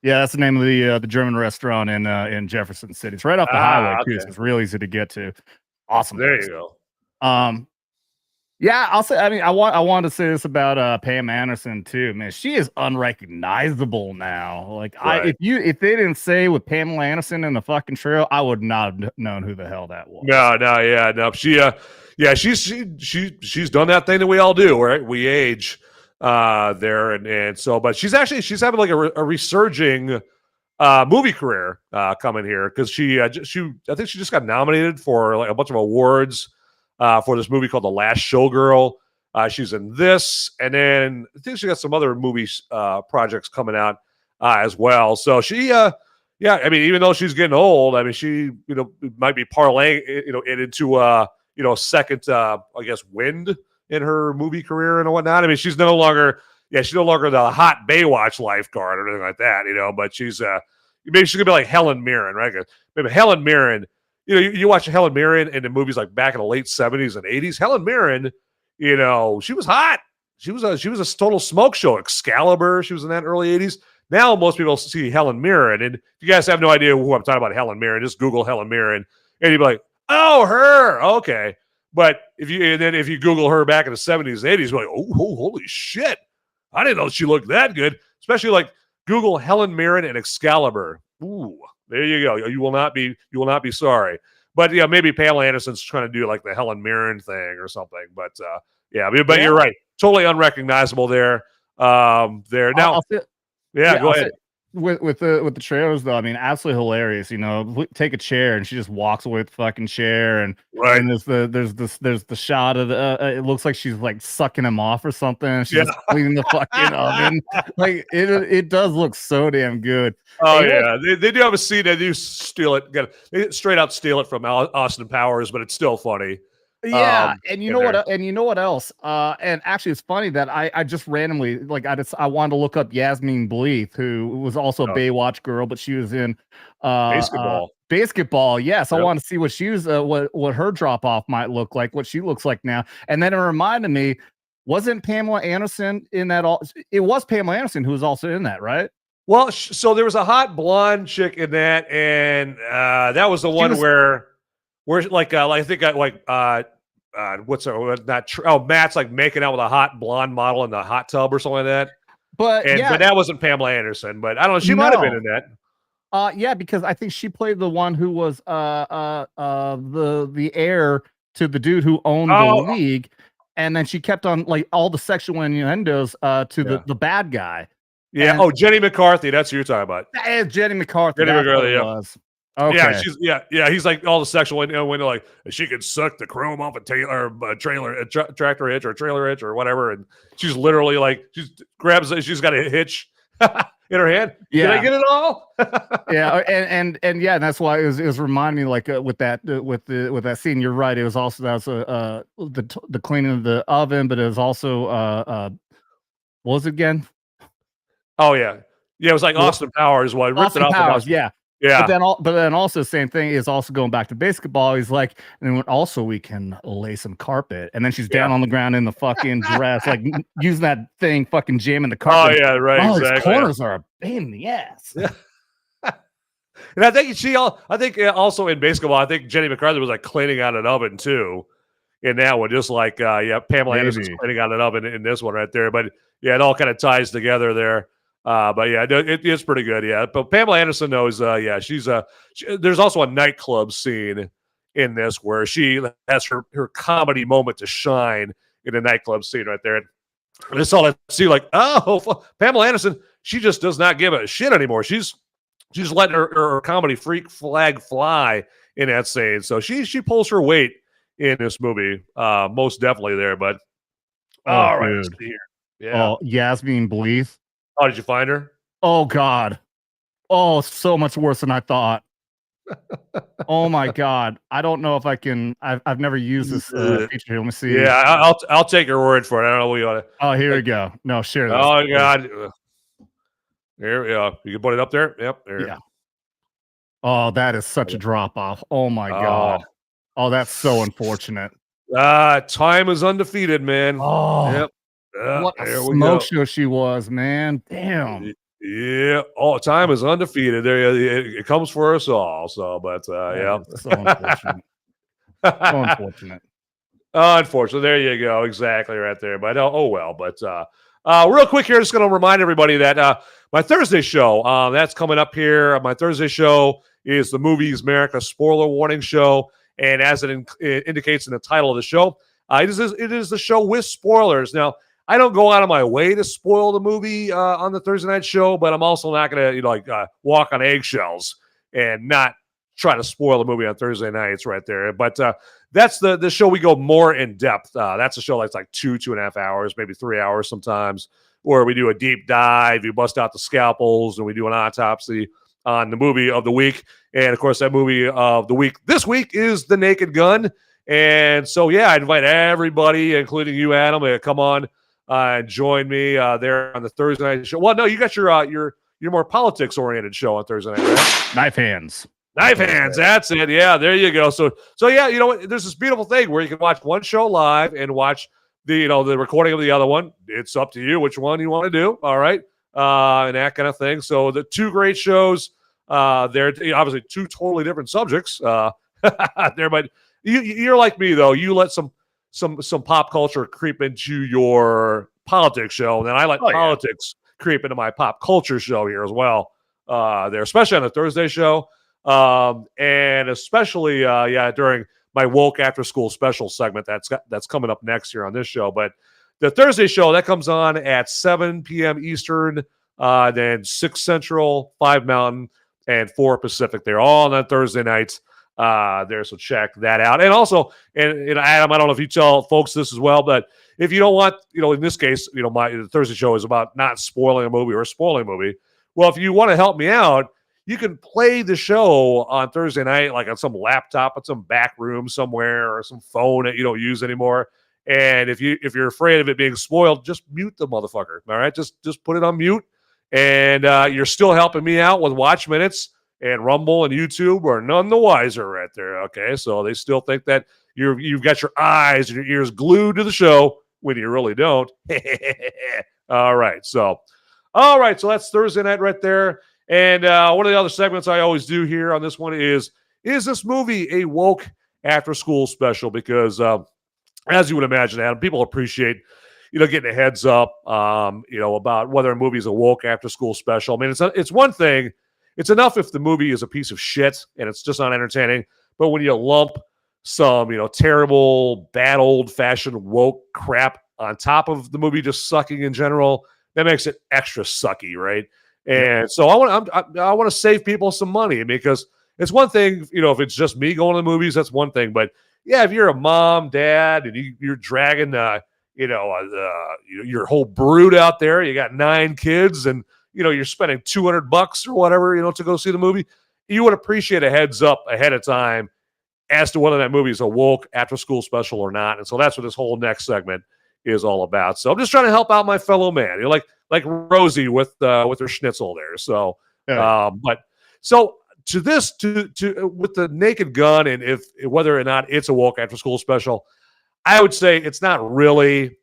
S3: Yeah, that's the name of the German restaurant in Jefferson City. It's right off the highway too, so it's real easy to get to. Awesome.
S1: There you go.
S3: Yeah, I'll say. I mean, I wanted to say this about Pam Anderson too. Man, she is unrecognizable now. Like,
S1: right.
S3: if they didn't say with Pamela Anderson in the fucking trail, I would not have known who the hell that was.
S1: No. She's done that thing that we all do, right? We age there, and so, but she's having like a resurging movie career coming here because I think she just got nominated for like a bunch of awards. For this movie called The Last Showgirl. She's in this, and then I think she got some other movies projects coming out as well. So she, I mean, even though she's getting old, I mean, she, might be parlaying, it into, second, I guess, wind in her movie career and whatnot. I mean, she's no longer the hot Baywatch lifeguard or anything like that, but she's, maybe she's gonna be like Helen Mirren, right? Maybe Helen Mirren. You watch Helen Mirren in the movies like back in the late 70s and 80s. Helen Mirren, she was hot. She was a total smoke show. Excalibur, she was in that early 80s. Now most people see Helen Mirren, and if you guys have no idea who I'm talking about, Helen Mirren, just Google Helen Mirren, and you'd be like, "Oh, her, okay." But if you Google her back in the 70s and 80s, you're like, "Oh, holy shit! I didn't know she looked that good." Especially like Google Helen Mirren and Excalibur. Ooh. There you go. You will not be sorry. But yeah, maybe Pamela Anderson's trying to do like the Helen Mirren thing or something. But you're right. Totally unrecognizable there. Now. Go ahead.
S3: With the trailers though, I mean, absolutely hilarious. Take a chair and she just walks away with the fucking chair, and
S1: right.
S3: And there's the shot of it looks like she's like sucking him off or something. She's just cleaning the fucking oven. Like it does look so damn good.
S1: Oh yeah, they do have a scene. They do steal it. They straight out steal it from Austin Powers, but it's still funny.
S3: Yeah, and you know what? And you know what else? And actually, it's funny that I just randomly I wanted to look up Yasmin Bleeth, who was also a Baywatch girl, but she was in
S1: basketball.
S3: Basketball, yes. Yep. I want to see what she was, what her drop off might look like, what she looks like now. And then it reminded me, wasn't Pamela Anderson in that? It was Pamela Anderson who was also in that, right?
S1: Well, so there was a hot blonde chick in that, and that was the one where like I think what's Matt's like making out with a hot blonde model in the hot tub or something like that. But that wasn't Pamela Anderson. But I don't know. She might have been in that.
S3: Yeah, because I think she played the one who was the heir to the dude who owned the league, and then she kept on like all the sexual innuendos to the bad guy.
S1: Yeah. And, Jenny McCarthy. That's who you're talking about.
S3: That is Jenny McCarthy.
S1: Jenny McCarthy.
S3: Was. Okay.
S1: Yeah, he's like all the sexual innuendo, like she could suck the chrome off a tractor hitch or a trailer hitch or whatever, and she's literally like she's got a hitch in her hand.
S3: Yeah.
S1: Did I get it all?
S3: Yeah, and that's why it was reminding me like with that scene. You're right. It was also the cleaning of the oven, but it was also what was it again?
S1: Oh yeah, it was like Austin Powers. What ripped it off?
S3: Powers, yeah.
S1: Yeah,
S3: but then also same thing is also going back to basketball. He's like, and also we can lay some carpet, and then she's down on the ground in the fucking dress, like using that thing, fucking jamming the carpet.
S1: Oh yeah, right.
S3: Oh,
S1: exactly.
S3: His corners are a pain in the ass.
S1: Yeah. And I think also in basketball, I think Jenny McCarthy was like cleaning out an oven too. In that one, just like Pamela Anderson's cleaning out an oven in this one right there. But yeah, it all kind of ties together there. But yeah, it's pretty good. Yeah, but Pamela Anderson knows. Yeah, she's there's also a nightclub scene in this where she has her comedy moment to shine in a nightclub scene right there. And it's all I see, like, oh, Pamela Anderson, she just does not give a shit anymore. She's letting her comedy freak flag fly in that scene. So she pulls her weight in this movie, most definitely there. But all right, let's see here. Yeah.
S3: Oh, Yasmin Bleeth.
S1: Oh, did you find her?
S3: Oh God. Oh, so much worse than I thought. Oh my God. I don't know if I can. I've never used this feature here. Let me see.
S1: Yeah, I'll take your word for it. I don't know what you ought to.
S3: Oh, here we go. No, share this.
S1: Oh God. Here we go. You can put it up there. Yep. There.
S3: Yeah. Oh, that is such a drop off. Oh my God. Oh, that's so unfortunate.
S1: Time is undefeated, man.
S3: Oh,
S1: yep.
S3: What a smoke show she was, man. Damn.
S1: Yeah. Oh, time is undefeated. There, it comes for us all. So, but yeah.
S3: So unfortunate. So unfortunate.
S1: Unfortunately, there you go. Exactly right there. But oh well. But real quick here, just going to remind everybody that my Thursday show that's coming up here. My Thursday show is the Movies Merica spoiler warning show, and as it indicates in the title of the show, it is the show with spoilers. Now, I don't go out of my way to spoil the movie on the Thursday night show, but I'm also not going to walk on eggshells and not try to spoil the movie on Thursday nights right there. But that's the show we go more in depth. That's a show that's like 2.5 hours, maybe 3 hours sometimes, where we do a deep dive, we bust out the scalpels, and we do an autopsy on the movie of the week. And of course, that movie of the week this week is The Naked Gun. And so, yeah, I invite everybody, including you, Adam, to come on and join me there on the Thursday night show. Well, no, you got your more politics oriented show on Thursday night, right?
S3: Knife Hands.
S1: Knife Hands. That's it. Yeah, there you go. So yeah, you know what? There's this beautiful thing where you can watch one show live and watch the recording of the other one. It's up to you which one you want to do. All right. And that kind of thing. So the two great shows, they're obviously two totally different subjects there, but you're like me though. You let some pop culture creep into your politics show, and then I let politics creep into my pop culture show here as well. There, especially on the Thursday show, and especially during my woke after school special segment that's coming up next year on this show. But the Thursday show that comes on at 7 p.m. Eastern, then 6 Central, 5 Mountain, and 4 Pacific. They're all on that Thursday night. There, so check that out. And also, and Adam, I don't know if you tell folks this as well, but if you don't want, in this case, the Thursday show is about not spoiling a movie or spoiling a movie. Well, if you want to help me out, you can play the show on Thursday night, like on some laptop, at some back room somewhere, or some phone that you don't use anymore. And if you're afraid of it being spoiled, just mute the motherfucker. All right, just put it on mute, and you're still helping me out with watch minutes. And Rumble and YouTube are none the wiser right there. Okay, so they still think that you've got your eyes and your ears glued to the show when you really don't. All right, so that's Thursday night right there. And one of the other segments I always do here on this one is this movie a woke after school special? Because as you would imagine, Adam, people appreciate getting a heads up about whether a movie is a woke after school special. I mean, it's one thing. It's enough if the movie is a piece of shit and it's just not entertaining. But when you lump some, terrible, bad, old-fashioned woke crap on top of the movie just sucking in general, that makes it extra sucky, right? And so I want to save people some money, because it's one thing, if it's just me going to the movies, that's one thing. But yeah, if you're a mom, dad, and you're dragging, your whole brood out there, you got 9 kids, and you're spending $200 or whatever, to go see the movie, you would appreciate a heads up ahead of time as to whether that movie is a woke after school special or not. And so that's what this whole next segment is all about. So I'm just trying to help out my fellow man, like Rosie with her schnitzel there. So, but so to this, with the Naked Gun, and if whether or not it's a woke after school special, I would say it's not really.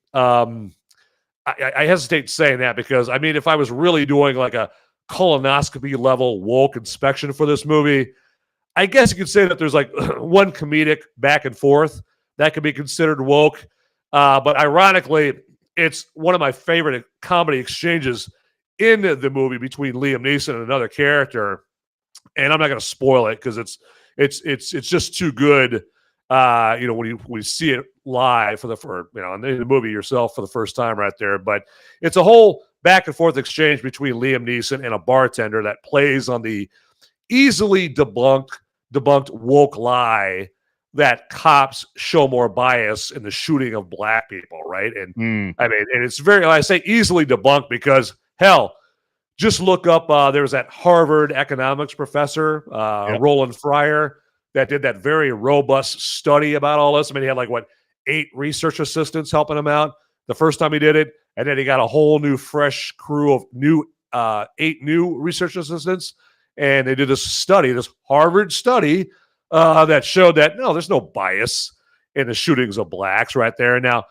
S1: I hesitate saying that, because I mean, if I was really doing like a colonoscopy level woke inspection for this movie, I guess you could say that there's like one comedic back and forth that could be considered woke. But ironically, it's one of my favorite comedy exchanges in the movie between Liam Neeson and another character, and I'm not going to spoil it because it's just too good. When you see it live in the movie yourself for the first time right there, but it's a whole back and forth exchange between Liam Neeson and a bartender that plays on the easily debunked woke lie that cops show more bias in the shooting of black people, right? And I mean, and it's I say easily debunked because hell, just look up. There was that Harvard economics professor, Roland Fryer, that did that very robust study about all this. I mean, he had 8 research assistants helping him out the first time he did it, and then he got a whole new, fresh crew of 8 new research assistants, and they did this Harvard study that showed that no, there's no bias in the shootings of blacks right there. Now,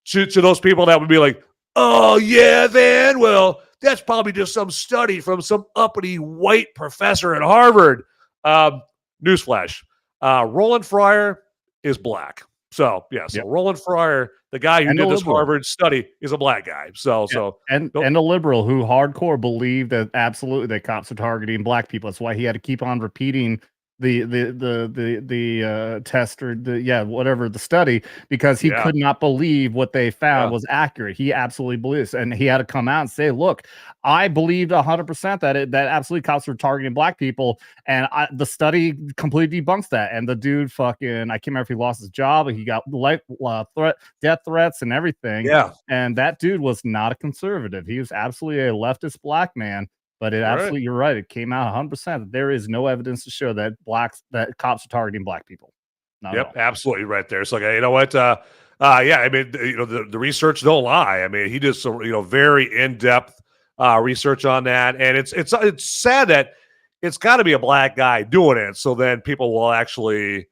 S1: to those people that would be like, oh yeah, Van, well, that's probably just some study from some uppity white professor at Harvard. Newsflash. Roland Fryer is black. So, Roland Fryer, the guy who did this Harvard study, is a black guy. And
S3: a liberal who hardcore believed that absolutely that cops are targeting black people. That's why he had to keep on repeating the test or the study, because he could not believe what they found was accurate. He absolutely believes, and he had to come out and say, look, I believed 100% that absolutely cops were targeting black people, and the study completely debunks that. And the dude I can't remember if he lost his job, he got death threats and everything. And that dude was not a conservative. He was absolutely a leftist black man. But you're right. It came out 100% that there is no evidence to show that cops are targeting black people.
S1: Absolutely right there. So, you know what? I mean, the research don't lie. I mean, he did some, very in-depth research on that, and it's sad that it's got to be a black guy doing it, so then people will actually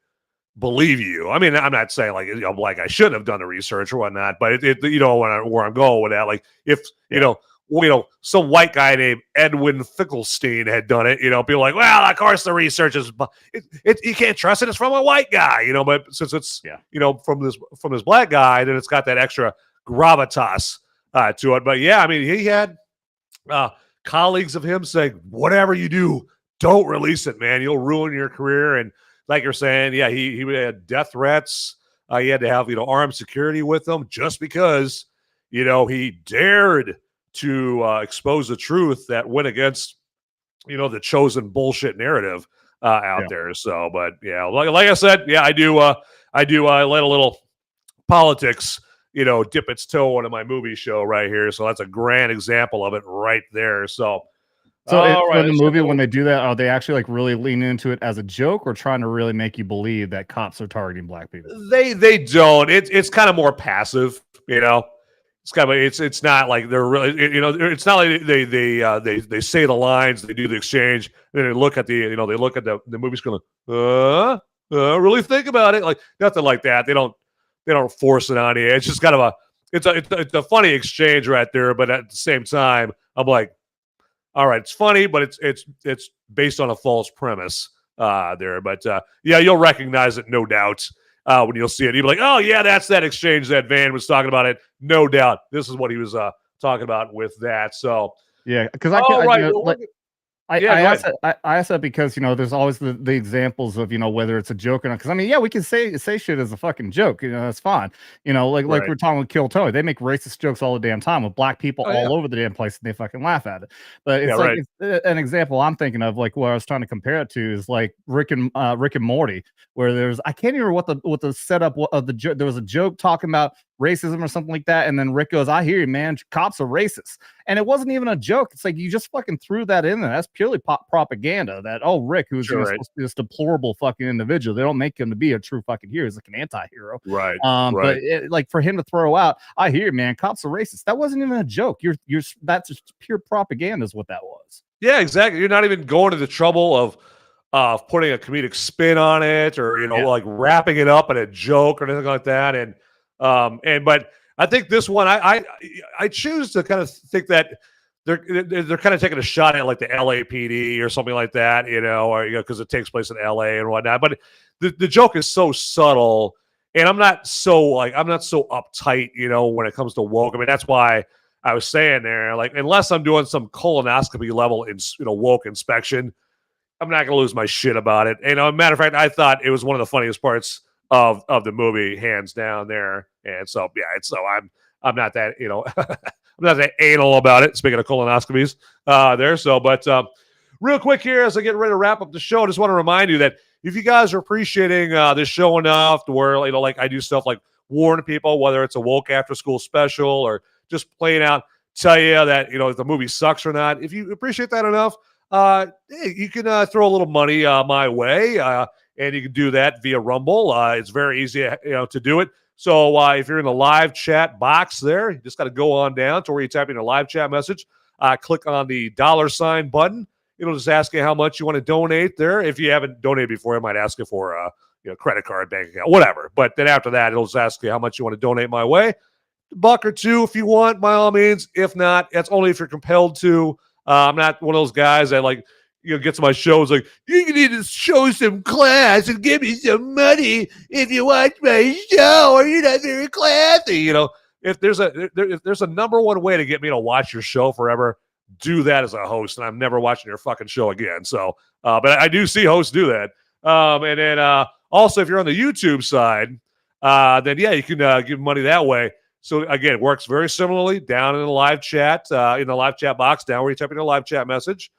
S1: believe you. I mean, I'm not saying black guy shouldn't have done the research or whatnot, but where I'm going with that, if some white guy named Edwin Finkelstein had done it, people like, well, of course the research is, you can't trust it. It's from a white guy, but since it's, from this black guy, then it's got that extra gravitas to it. But I mean, he had colleagues of him saying, whatever you do, don't release it, man. You'll ruin your career. And like you're saying, he had death threats. He had to have, armed security with him just because, he dared to expose the truth that went against, the chosen bullshit narrative out there. So, but like I said, I do let a little politics, dip its toe into my movie show right here. So that's a grand example of it right there. So
S3: in the movie, when they do that, are they actually really leaning into it as a joke, or trying to really make you believe that cops are targeting black people?
S1: They don't. It's kind of more passive, It's kind of it's not like they're really, it's not like they say the lines, they do the exchange, and then they look at the movie's going, really think about it, like nothing like that. They don't force it on you. It's just kind of it's a funny exchange right there, but at the same time, I'm like, all right, it's funny, but it's based on a false premise there. But you'll recognize it, no doubt. When you'll see it, you'll be like, oh, yeah, that's that exchange that Van was talking about it. No doubt. This is what he was talking about with that. So,
S3: because I asked that because there's always the examples of whether it's a joke or not. Because I mean, we can say shit as a fucking joke. That's fine. Like we're talking with Kill Tony, they make racist jokes all the damn time with black people all over the damn place, and they fucking laugh at it. But it's it's an example I'm thinking of, like what I was trying to compare it to is like Rick and Morty, where I can't remember what the setup of the joke. There was a joke talking about racism or something like that, and then Rick goes, I hear you, man, cops are racist. And it wasn't even a joke. It's like you just fucking threw that in there. That's purely propaganda. That Rick, who's supposed to be this deplorable fucking individual, they don't make him to be a true fucking hero. He's like an anti-hero,
S1: right?
S3: But for him to throw out, I hear you, man, cops are racist, that wasn't even a joke. That's just pure propaganda is what that was.
S1: Yeah, exactly. You're not even going to the trouble of putting a comedic spin on it, or like wrapping it up in a joke or anything like that. But I think this one, I choose to kind of think that they're kind of taking a shot at like the LAPD or something like that, or because it takes place in LA and whatnot. But the joke is so subtle, and I'm not so uptight, when it comes to woke. I mean, that's why I was saying there, like, unless I'm doing some colonoscopy level woke inspection, I'm not gonna lose my shit about it. And matter of fact, I thought it was one of the funniest parts of the movie, hands down there. And so I'm not that I'm not that anal about it. Speaking of colonoscopies, there. So, but real quick here, as I get ready to wrap up the show, I just want to remind you that if you guys are appreciating this show enough to where like I do stuff like warn people, whether it's a woke after school special or just playing out, tell you that if the movie sucks or not. If you appreciate that enough, hey, you can throw a little money my way, and you can do that via Rumble. It's very easy, to do it. So if you're in the live chat box there, you just got to go on down to where you type in a live chat message. Click on the $ button. It'll just ask you how much you want to donate there. If you haven't donated before, it might ask you for credit card, bank account, whatever. But then after that, it'll just ask you how much you want to donate my way. $1 or $2 if you want, by all means. If not, that's only if you're compelled to. I'm not one of those guys that get to my shows like, you need to show some class and give me some money if you watch my show, or you're not very classy. If there's a number one way to get me to watch your show forever, do that as a host, and I'm never watching your fucking show again. So, but I do see hosts do that. And then also, if you're on the YouTube side, then yeah, you can give money that way. So again, it works very similarly down in the live chat, box down where you type in a live chat message.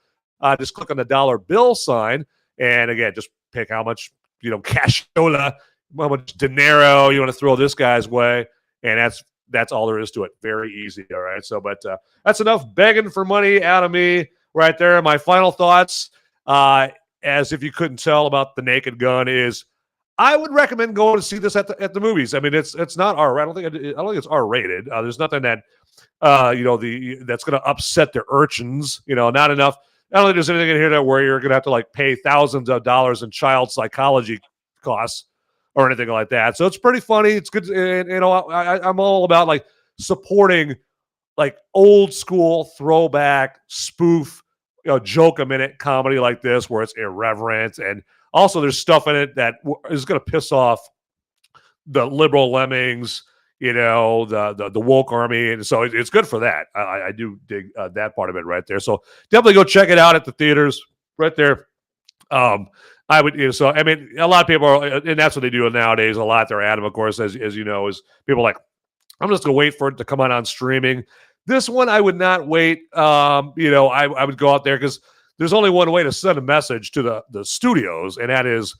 S1: Just click on the $bill sign, and again, just pick how much cashola, how much dinero you want to throw this guy's way, and that's all there is to it. Very easy. All right. So, but that's enough begging for money out of me right there. My final thoughts, as if you couldn't tell about The Naked Gun, is I would recommend going to see this at the movies. I mean, it's not R. I don't think it's R rated. There's nothing that that's going to upset the urchins. Not enough. I don't think there's anything in here where you're going to have to pay thousands of dollars in child psychology costs or anything like that. So it's pretty funny. It's good. And, I'm all about supporting old school throwback spoof, joke a minute comedy like this, where it's irreverent. And also there's stuff in it that is going to piss off the liberal lemmings, the woke army. And so it's good for that. I do dig that part of it right there. So definitely go check it out at the theaters right there. I would, so I mean, a lot of people are, and that's what they do nowadays. A lot they're Adam, of course, as you know, is people I'm just gonna wait for it to come out on streaming. This one I would not wait. I would go out there because there's only one way to send a message to the studios, and that is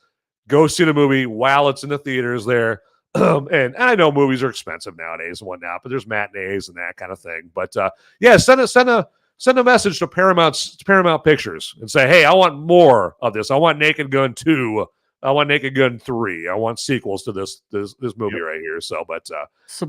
S1: go see the movie while it's in the theaters there. And I know movies are expensive nowadays and whatnot, but there's matinees and that kind of thing. But yeah, send a message to Paramount Pictures and say, hey, I want more of this. I want Naked Gun 2. I want Naked Gun 3. I want sequels to this movie right here. So, but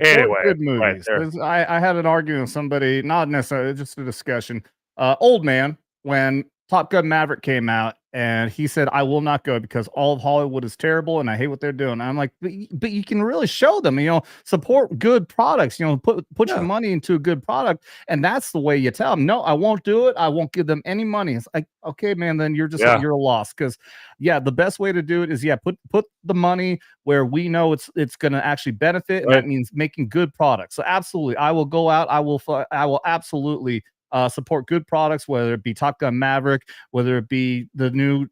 S1: anyway,
S3: good movies. Right, I had an argument with somebody, not necessarily, just a discussion. Old man, when Top Gun Maverick came out, and he said, I will not go because all of Hollywood is terrible and I hate what they're doing. And I'm like, but you can really show them, support good products, put your money into a good product. And that's the way you tell them, no, I won't do it. I won't give them any money. It's like, okay, man, then you're a loss. Because the best way to do it is, put the money where we know it's going to actually benefit. Right. And that means making good products. So absolutely, I will go out. I will absolutely support good products, whether it be Top Gun Maverick, whether it be the new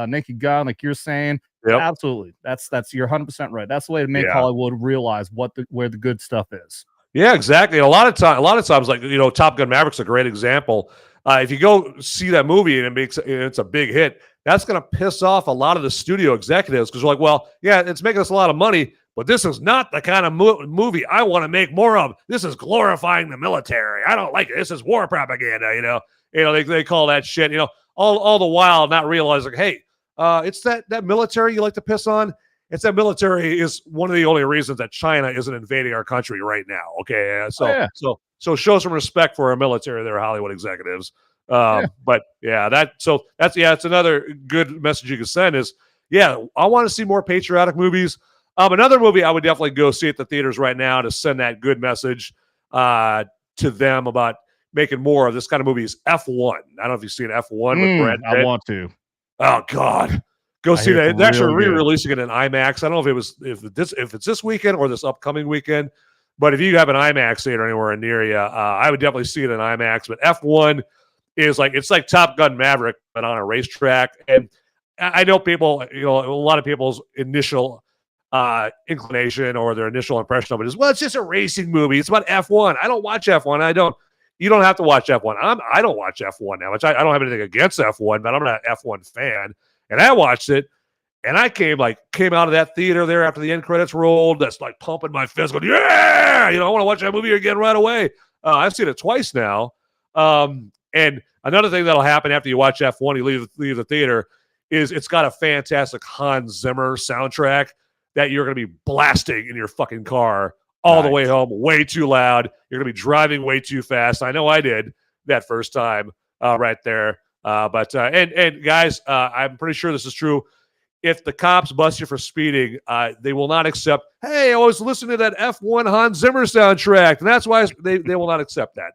S3: Naked Gun, like you're saying. Yep. Absolutely, that's you're 100% right. That's the way to make Hollywood realize where the good stuff is.
S1: Yeah, exactly. A lot of times, Top Gun Maverick's a great example. If you go see that movie and it's a big hit, that's going to piss off a lot of the studio executives because they're like, well, yeah, it's making us a lot of money, but this is not the kind of movie I want to make more of. This is glorifying the military. I don't like it. This is war propaganda. They call that shit. All the while not realizing, hey, it's that military you like to piss on. It's that military is one of the only reasons that China isn't invading our country right now. Okay, so show some respect for our military, there, Hollywood executives. But it's another good message you can send is, I want to see more patriotic movies. Another movie I would definitely go see at the theaters right now to send that good message to them about making more of this kind of movie is F1. I don't know if you've seen F1 with Brad Pitt.
S3: I want to.
S1: Oh God, go see that. It's actually re-releasing it in IMAX. I don't know if it's this weekend or this upcoming weekend. But if you have an IMAX theater anywhere near you, I would definitely see it in IMAX. But F1 is it's like Top Gun Maverick, but on a racetrack. And I know people, a lot of people's initial inclination or their initial impression of it is, well, it's just a racing movie. It's about F1. I don't watch F1. You don't have to watch F1. I don't watch F1 now, which I don't have anything against F1, but I'm not an F1 fan. And I watched it, and I came out of that theater there after the end credits rolled. That's like pumping my fist, going, yeah, I want to watch that movie again right away. I've seen it twice now. And another thing that'll happen after you watch F1, you leave the theater, is it's got a fantastic Hans Zimmer soundtrack that you're going to be blasting in your fucking car all the way home, way too loud. You're going to be driving way too fast. I know I did that first time right there. But guys, I'm pretty sure this is true. If the cops bust you for speeding, they will not accept, hey, I was listening to that F1 Hans Zimmer soundtrack. And that's why they will not accept that.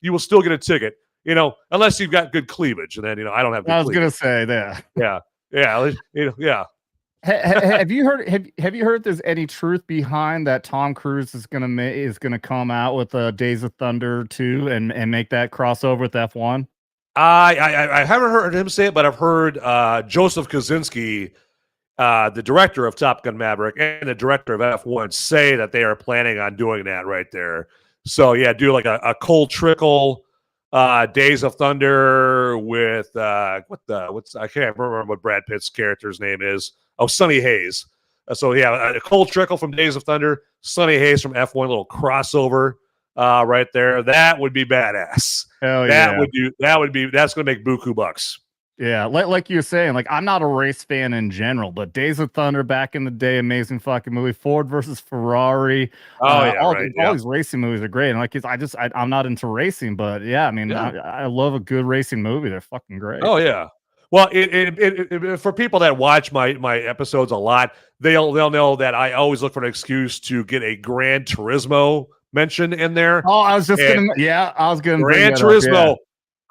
S1: You will still get a ticket, unless you've got good cleavage. And then, I don't have good cleavage.
S3: I was going to say that.
S1: Yeah. Yeah. Yeah.
S3: Have you heard there's any truth behind that Tom Cruise is gonna come out with Days of Thunder 2 and make that crossover with F1?
S1: I haven't heard him say it, but I've heard Joseph Kosinski, the director of Top Gun Maverick and the director of F1, say that they are planning on doing that right there. So yeah, do like a Cold Trickle Days of Thunder with I can't remember what Brad Pitt's character's name is. Oh, Sonny Hayes. So yeah, a Cold Trickle from Days of Thunder, Sonny Hayes from F1, little crossover right there. That would be badass.
S3: Hell
S1: that's going to make buku bucks.
S3: Yeah, like you were saying, I'm not a race fan in general, but Days of Thunder back in the day, amazing fucking movie. Ford versus Ferrari. All these racing movies are great. And I'm not into racing, but yeah, I mean, I love a good racing movie. They're fucking great.
S1: Oh yeah. Well, for people that watch my episodes a lot, they'll know that I always look for an excuse to get a Gran Turismo mention in there.
S3: Oh, I was gonna
S1: Gran Turismo.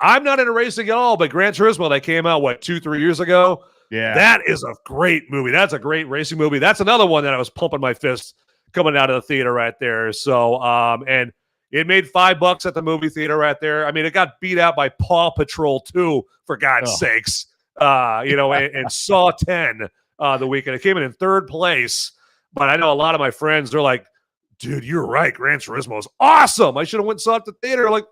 S1: I'm not into racing at all, but Gran Turismo that came out 2-3 years ago.
S3: Yeah,
S1: that is a great movie. That's a great racing movie. That's another one that I was pumping my fist coming out of the theater right there. So, and it made $5 at the movie theater right there. I mean, it got beat out by Paw Patrol 2, for God's sakes. And Saw 10 the weekend. It came in third place. But I know a lot of my friends, they're like, dude, you're right. Gran Turismo is awesome. I should have went and saw it at the theater. Like,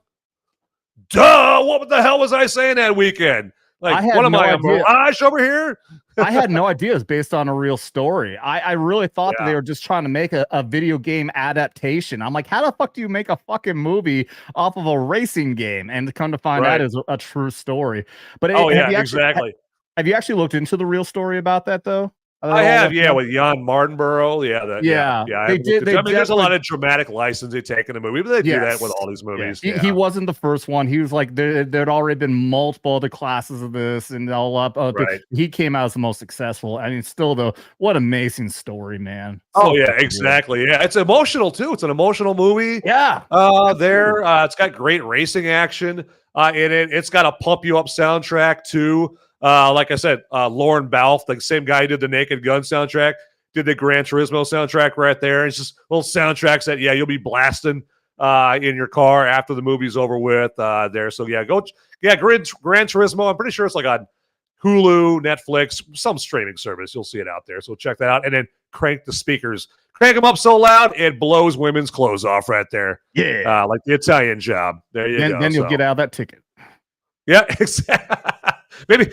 S1: duh, what the hell was I saying that weekend? Like, what am I, a mirage over here?
S3: I had no idea it was based on a real story. I really thought that they were just trying to make a video game adaptation. I'm like, how the fuck do you make a fucking movie off of a racing game? And to come to find out is a true story. But
S1: exactly.
S3: Have you actually looked into the real story about that though?
S1: I have, with Jan Martinborough.
S3: They did.
S1: There's a lot of dramatic license they take in the movie, but they do that with all these movies.
S3: Yeah. He wasn't the first one. He was like, there'd already been multiple other classes of this and all up. He came out as the most successful. I mean, still though, what amazing story, man.
S1: Exactly. Yeah, it's emotional too. It's an emotional movie.
S3: Yeah.
S1: It's got great racing action in it. It's got a pump you up soundtrack too. Like I said, Lauren Balfe, the same guy who did the Naked Gun soundtrack, did the Gran Turismo soundtrack right there. It's just little soundtracks that, you'll be blasting in your car after the movie's over with there. So, Gran Turismo. I'm pretty sure it's like on Hulu, Netflix, some streaming service. You'll see it out there. So check that out. And then crank the speakers. Crank them up so loud, it blows women's clothes off right there.
S3: Yeah.
S1: Like the Italian Job. There you go.
S3: Then you'll get out of that ticket.
S1: Yeah, exactly. Maybe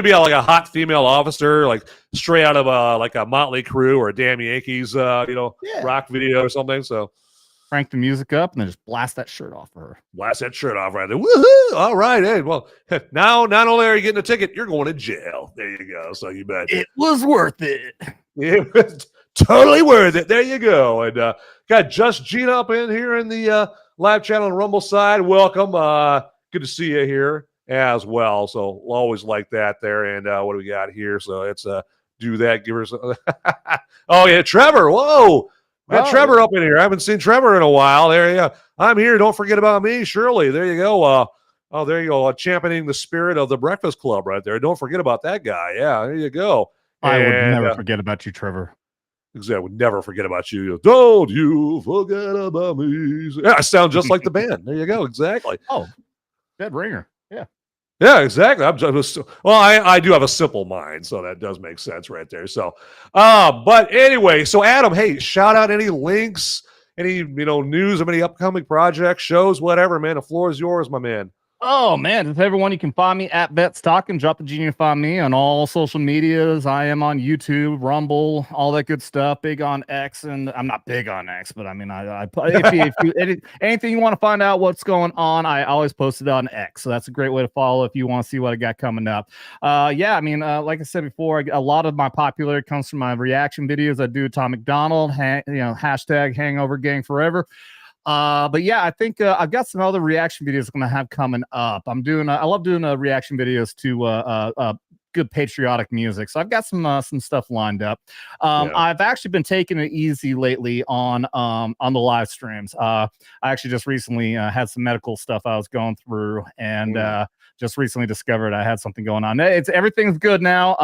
S1: be like a hot female officer, like straight out of a Motley Crue or a Damn Yankees, rock video or something. So
S3: crank the music up and then just blast that shirt off of her.
S1: Blast that shirt off right there. Woohoo! All right, hey, well, now not only are you getting a ticket, you're going to jail. There you go. So you bet
S3: it was worth it.
S1: It was totally worth it. There you go. And got Just Gina up in here in the live channel and Rumble side. Welcome. Good to see you here as well. So we'll always like that there. And what do we got here? So it's do that. Give us. Oh yeah, Trevor. Whoa, got Trevor up in here. I haven't seen Trevor in a while. There you go. I'm here. Don't forget about me, Shirley. There you go. There you go. Championing the spirit of the Breakfast Club right there. Don't forget about that guy. Yeah, there you go.
S3: I would never forget about you, Trevor.
S1: Because I would never forget about you. Don't you forget about me. Yeah, I sound just like the band. There you go. Exactly.
S3: Oh, dead ringer. Yeah.
S1: Yeah, exactly. I do have a simple mind, so that does make sense right there. So, but anyway, so Adam, hey, shout out any links, any news of any upcoming projects, shows, whatever, man. The floor is yours, my man.
S3: Oh man, if everyone, you can find me at Bet's Talkin. Drop the Junior, find me on all social medias. I am on YouTube, Rumble, all that good stuff. Big on X, and I'm not big on X, but I mean, if you anything you want to find out what's going on, I always post it on X. So that's a great way to follow if you want to see what I got coming up. Yeah, I mean, like I said before, a lot of my popularity comes from my reaction videos. I do Tom McDonald, hashtag Hangover Gang Forever. But yeah, I think I've got some other reaction videos I'm gonna have coming up. I love doing reaction videos to good patriotic music. So I've got some stuff lined up. I've actually been taking it easy lately on the live streams. I actually just recently had some medical stuff I was going through, and just recently discovered I had something going on. Everything's good now.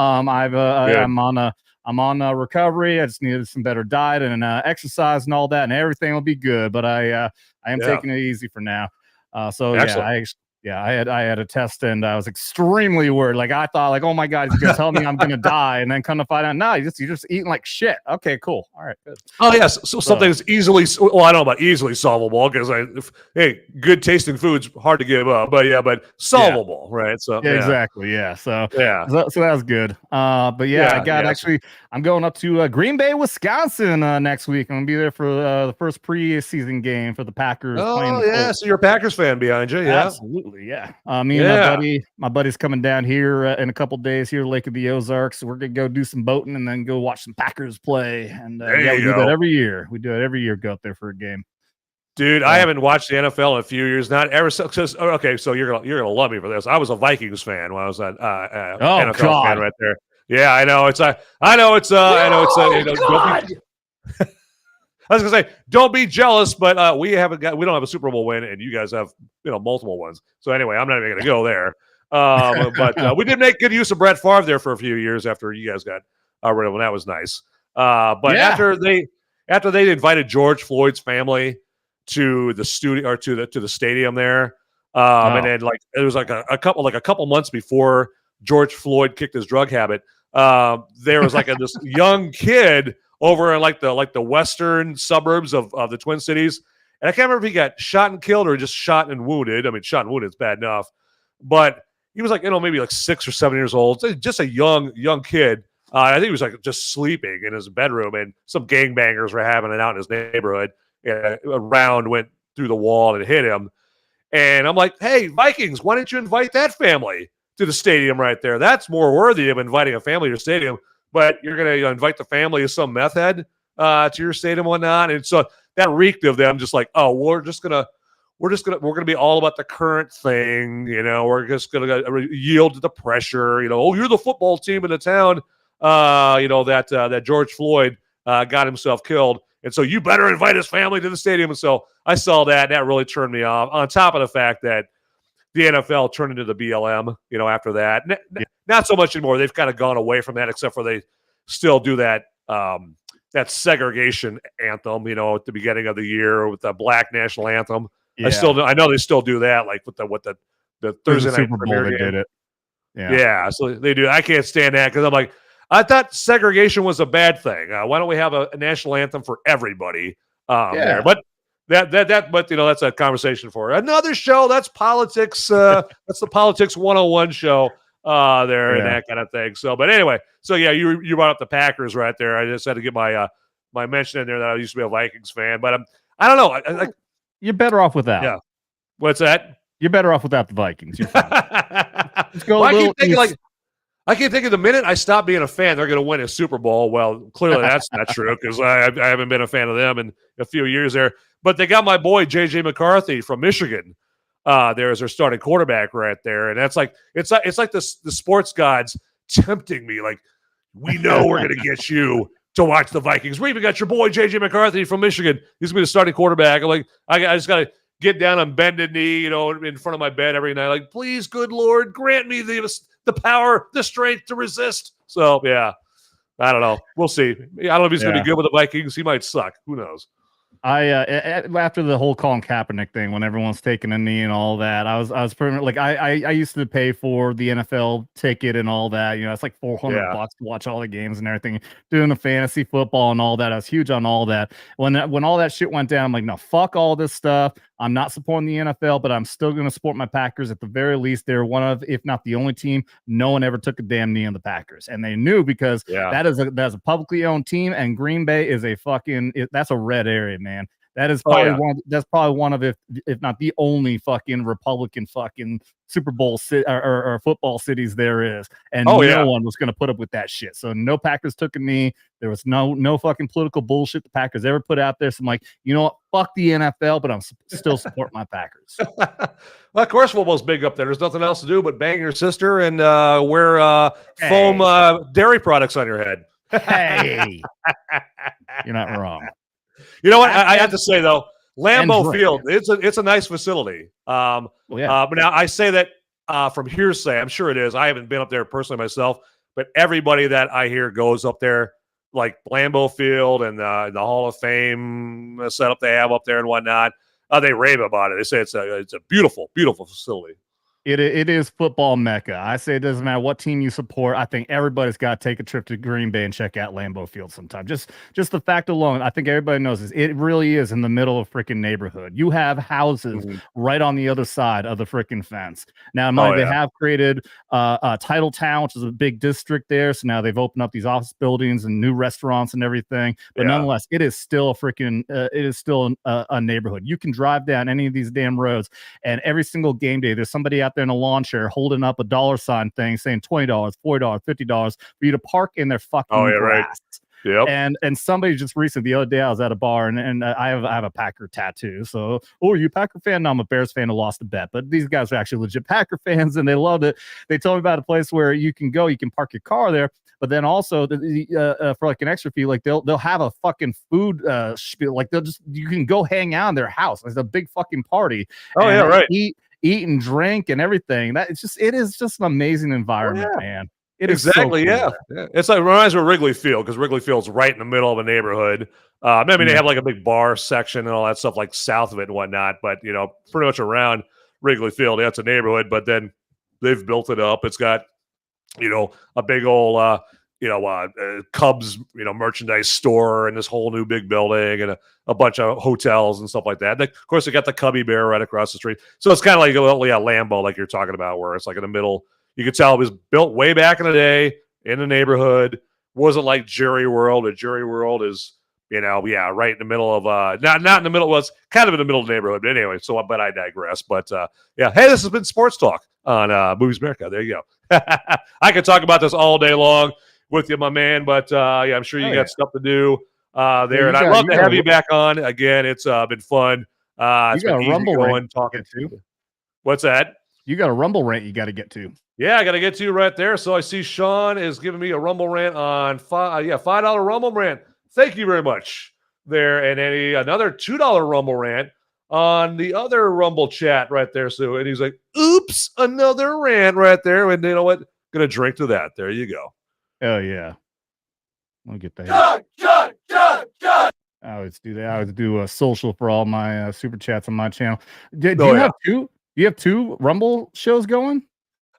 S3: I'm on recovery. I just needed some better diet and exercise and all that, and everything will be good. But I am taking it easy for now. Excellent. I had a test, and I was extremely worried. Like, I thought, like, oh my God, he's gonna tell me I'm gonna die, and then come to find out, no, you're just eating like shit. Okay, cool. All right, good.
S1: Oh yes, so something that's easily. Well, I don't know about easily solvable because good tasting food's hard to give up, but solvable, right? So
S3: exactly, yeah. So that was good. I'm going up to Green Bay, Wisconsin next week. I'm gonna be there for the first preseason game for the Packers.
S1: Oh yeah, so you're a Packers fan behind you, yeah.
S3: Absolutely. Yeah. Me and my buddy's coming down here in a couple days here, Lake of the Ozarks. We're gonna go do some boating and then go watch some Packers play. And we do that every year. We do it every year. Go up there for a game.
S1: Dude, I haven't watched the NFL in a few years. Not ever since. Okay, so you're gonna love me for this. I was a Vikings fan when I was an NFL fan right there. Yeah, I know. I was gonna say, don't be jealous, but we don't have a Super Bowl win, and you guys have multiple ones. So anyway, I'm not even gonna go there. But we did make good use of Brett Favre there for a few years after you guys got rid of him. That was nice. After they invited George Floyd's family to the studio or to the stadium there, and then it was like a couple months before George Floyd kicked his drug habit. There was this young kid over in the western suburbs of the Twin Cities. And I can't remember if he got shot and killed or just shot and wounded. I mean, shot and wounded is bad enough. But he was maybe 6 or 7 years old. Just a young kid. I think he was just sleeping in his bedroom, and some gangbangers were having it out in his neighborhood. A round went through the wall and hit him. And I'm like, hey, Vikings, why didn't you invite that family to the stadium right there? That's more worthy of inviting a family to your stadium. But you're going to invite the family of some meth head to your stadium and whatnot. And so that reeked of them just we're going to be all about the current thing. We're just going to yield to the pressure. You're the football team in the town. That George Floyd got himself killed. And so you better invite his family to the stadium. And so I saw that. And that really turned me off, on top of the fact that the NFL turned into the BLM, after that. Not so much anymore. They've kind of gone away from that, except for they still do that that segregation anthem, at the beginning of the year with the Black national anthem. Yeah. I know they still do that, with the Thursday night
S3: Super Bowl. They did it.
S1: Yeah, so they do. I can't stand that because I'm like, I thought segregation was a bad thing. Why don't we have a national anthem for everybody there? But that's a conversation for another show. That's politics. That's the Politics 101 show there and that kind of thing. So, but anyway, you brought up the Packers right there. I just had to get my my mention in there that I used to be a Vikings fan, but I don't know.
S3: You're better off without.
S1: Yeah. What's that?
S3: You're better off without the Vikings. You're fine. Let's go.
S1: I keep thinking the minute I stop being a fan, they're going to win a Super Bowl. Well, clearly that's not true because I haven't been a fan of them in a few years there. But they got my boy J.J. McCarthy from Michigan there as their starting quarterback right there, and that's it's like the sports gods tempting me. Like, we know we're going to get you to watch the Vikings. We even got your boy J.J. McCarthy from Michigan. He's going to be the starting quarterback. I'm like, I just got to get down on bended knee, in front of my bed every night. Like, please, good Lord, grant me the power, the strength to resist. So, yeah. I don't know. We'll see. I don't know if he's going to be good with the Vikings. He might suck. Who knows?
S3: After the whole Colin Kaepernick thing, when everyone's taking a knee and all that, I was pretty much like, I used to pay for the NFL ticket and all that. You know, it's like $400 to watch all the games and everything. Doing the fantasy football and all that, I was huge on all that. When all that shit went down, I'm like, no, fuck all this stuff. I'm not supporting the NFL, but I'm still going to support my Packers. At the very least, they're one of, if not the only team, no one ever took a damn knee on the Packers, and they knew because that's a publicly owned team, and Green Bay is that's a red area, man. That is probably one of if not the only fucking Republican fucking Super Bowl or football cities there is, and no one was going to put up with that shit. So no Packers took a knee. There was no fucking political bullshit the Packers ever put out there. So I'm like, you know what? Fuck the NFL, but I'm still support my Packers.
S1: Well, of course, football's big up there. There's nothing else to do but bang your sister and wear foam dairy products on your head.
S3: Hey, you're not wrong.
S1: You know what? I have to say though, Lambeau Field, it's a nice facility. But now I say that from hearsay. I'm sure it is. I haven't been up there personally myself, but everybody that I hear goes up there, like Lambeau Field and the Hall of Fame setup they have up there and whatnot. They rave about it. They say it's a beautiful, beautiful facility.
S3: It is football mecca. I say it doesn't matter what team you support. I think everybody's got to take a trip to Green Bay and check out Lambeau Field sometime. Just the fact alone, I think everybody knows this. It really is in the middle of freaking neighborhood. You have houses right on the other side of the freaking fence. Now, they have created Title Town, which is a big district there. So now they've opened up these office buildings and new restaurants and everything. But nonetheless, it is still a neighborhood. You can drive down any of these damn roads, and every single game day, there's somebody out there in a lawn chair holding up a dollar sign thing saying $20, $40, $50 for you to park in their fucking grass.
S1: Yep.
S3: And somebody just recently, the other day, I was at a bar and I have a Packer tattoo. So, are you a Packer fan? No, I'm a Bears fan who lost a bet. But these guys are actually legit Packer fans and they loved it. They told me about a place where you can go, you can park your car there. But then also for like an extra fee, like they'll have a fucking food spiel. Like you can go hang out in their house. It's a big fucking party. Eat and drink and everything. It is just an amazing environment, man. It is
S1: exactly,
S3: so cool.
S1: Yeah. It's like, it reminds me of Wrigley Field, because Wrigley Field's right in the middle of a neighborhood. They have like a big bar section and all that stuff like south of it and whatnot, but pretty much around Wrigley Field, it's a neighborhood, but then they've built it up. It's got, a big old Cubs, merchandise store and this whole new big building and a bunch of hotels and stuff like that. And of course, they got the Cubby Bear right across the street. So it's kind of like Lambeau, like you're talking about, where it's like in the middle. You could tell it was built way back in the day in the neighborhood. Wasn't like Jerry World. But Jerry World is, right in the middle of not in the middle. Well, it's kind of in the middle of the neighborhood. But anyway, but I digress. But hey, this has been Sports Talk on Movies America. There you go. I could talk about this all day long with you, my man. But I'm sure you got stuff to do there. And I'd love to have you back on again. It's been fun. It's been easy going talking to. What's that?
S3: You got a Rumble rant you got to get to.
S1: Yeah, I got to get to you right there. So I see Sean is giving me a Rumble rant on $5 Rumble rant. Thank you very much there. And another $2 Rumble rant on the other Rumble chat right there. So, and he's like, oops, another rant right there. And you know what? Gonna drink to that. There you go.
S3: Oh yeah. I'll get that.
S1: John.
S3: I always do that. I always do a social for all my super chats on my channel. Do you have two? You have two Rumble shows going?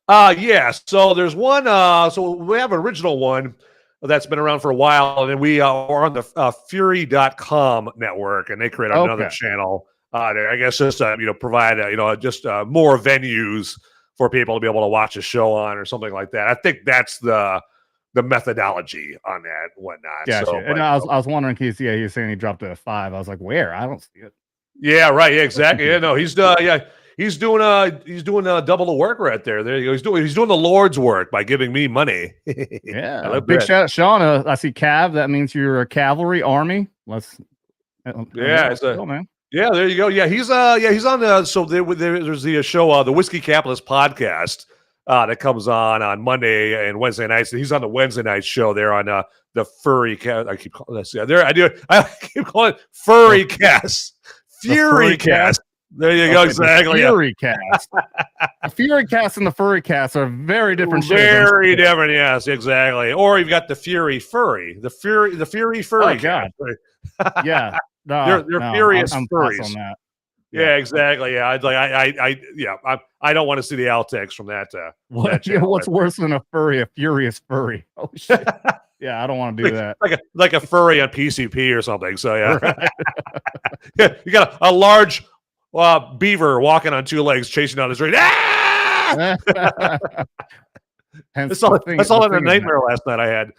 S1: Yeah. So there's one. So we have an original one that's been around for a while, and then we are on the Fury.com network, and they create another channel. I guess just provide just more venues for people to be able to watch a show on or something like that. I think that's the methodology on that and whatnot.
S3: Gotcha.
S1: So,
S3: and I was wondering, he was saying he dropped it at 5. I was like, where? I don't see it.
S1: Yeah, right. Yeah, exactly. Yeah, no, he's doing double the work right there. There you go. He's doing the Lord's work by giving me money.
S3: Yeah. Big shout out, Sean. I see Cav. That means you're a cavalry army. Let's
S1: man.
S3: Yeah,
S1: there you go. Yeah, he's on the there's the show the Whiskey Capitalist podcast that comes on Monday and Wednesday nights. He's on the Wednesday night show there on the Furry Cast. I keep calling this. Yeah, there I keep calling it Furry Cast. Fury Cast. There you go. Exactly.
S3: The Fury Cast. The Fury Cast and the Furry Cast are very different shows.
S1: Very different. Yes, exactly. Or you've got the Fury Furry. The Fury Furry.
S3: Oh, God. Yeah.
S1: They're furious
S3: I'm
S1: furries.
S3: on that.
S1: Yeah, exactly. Yeah, I don't want to see the outtakes from that.
S3: What's worse than a furious furry? Oh shit! Yeah, I don't want to do that.
S1: Like a furry on PCP or something. So yeah, right. Yeah, you got a large beaver walking on two legs chasing down the street. Ah! That's all in a nightmare last night I had.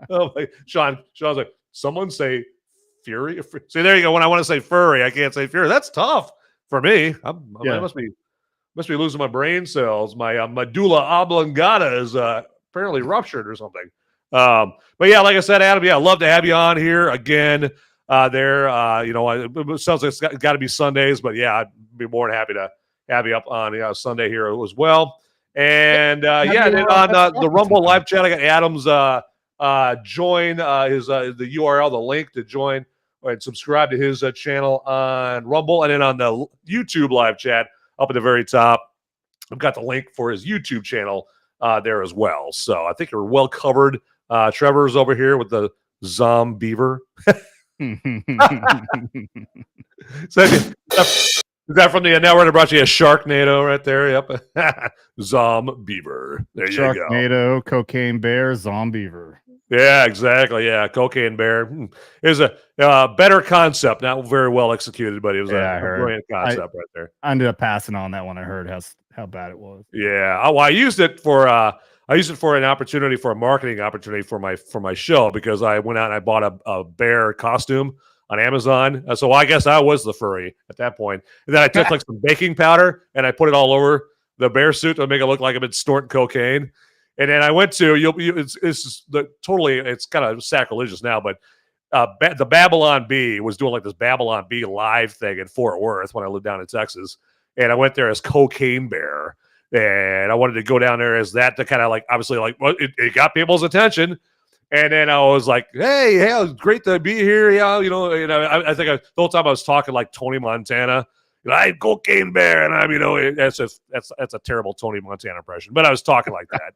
S1: Oh my, Sean's like, someone say Fury. See, there you go. When I want to say furry, I can't say Fury. That's tough for me. I must be losing my brain cells. My medulla oblongata is apparently ruptured or something. But yeah, like I said, Adam, yeah, I'd love to have you on here again. It sounds like it's got to be Sundays, but yeah, I'd be more than happy to have you up on Sunday here as well. And then on the Rumble live chat, I got Adam's join his the URL, the link to join and subscribe to his channel on Rumble, and then on the YouTube live chat up at the very top, I've got the link for his YouTube channel there as well. So I think you're well covered. Trevor's over here with the Zombeaver. So, is that from the network that brought you a Sharknado right there? Yep. Zombeaver. There you go.
S3: Sharknado, Cocaine Bear, Zombeaver.
S1: Yeah, exactly. Yeah, Cocaine Bear. It was a better concept, not very well executed, but it was a brilliant concept right there.
S3: I ended up passing on that when I heard how bad it was.
S1: Yeah, I used it for an opportunity, for a marketing opportunity for my show, because I went out and I bought a bear costume on Amazon. So I guess I was the furry at that point. And then I took like some baking powder and I put it all over the bear suit to make it look like I've been snorting cocaine. And then I went to it's kind of sacrilegious now, but the Babylon Bee was doing like this Babylon Bee live thing in Fort Worth when I lived down in Texas, and I went there as Cocaine Bear, and I wanted to go down there as that to kind of like obviously like it got people's attention, and then I was like, hey, it's great to be here, yeah, I think the whole time I was talking like Tony Montana. I'm Cocaine Bear, and I'm that's a terrible Tony Montana impression, but I was talking like that.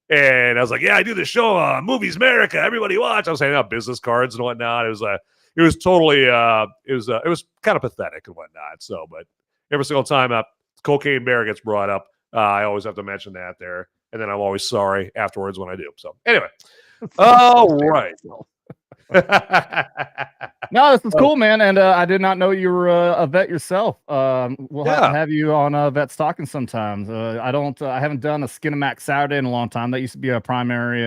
S1: And I was like, yeah, I do the show on Movies Merica. Everybody watch. I was handing out business cards and whatnot. It was totally, it was kind of pathetic and whatnot. So, but every single time Cocaine Bear gets brought up, I always have to mention that there. And then I'm always sorry afterwards when I do. So anyway, all right.
S3: No, this is cool, man, and I did not know you were a vet yourself. We'll have to have you on Vet Stalking sometimes. I haven't done a Skinamax Saturday in a long time. That used to be a primary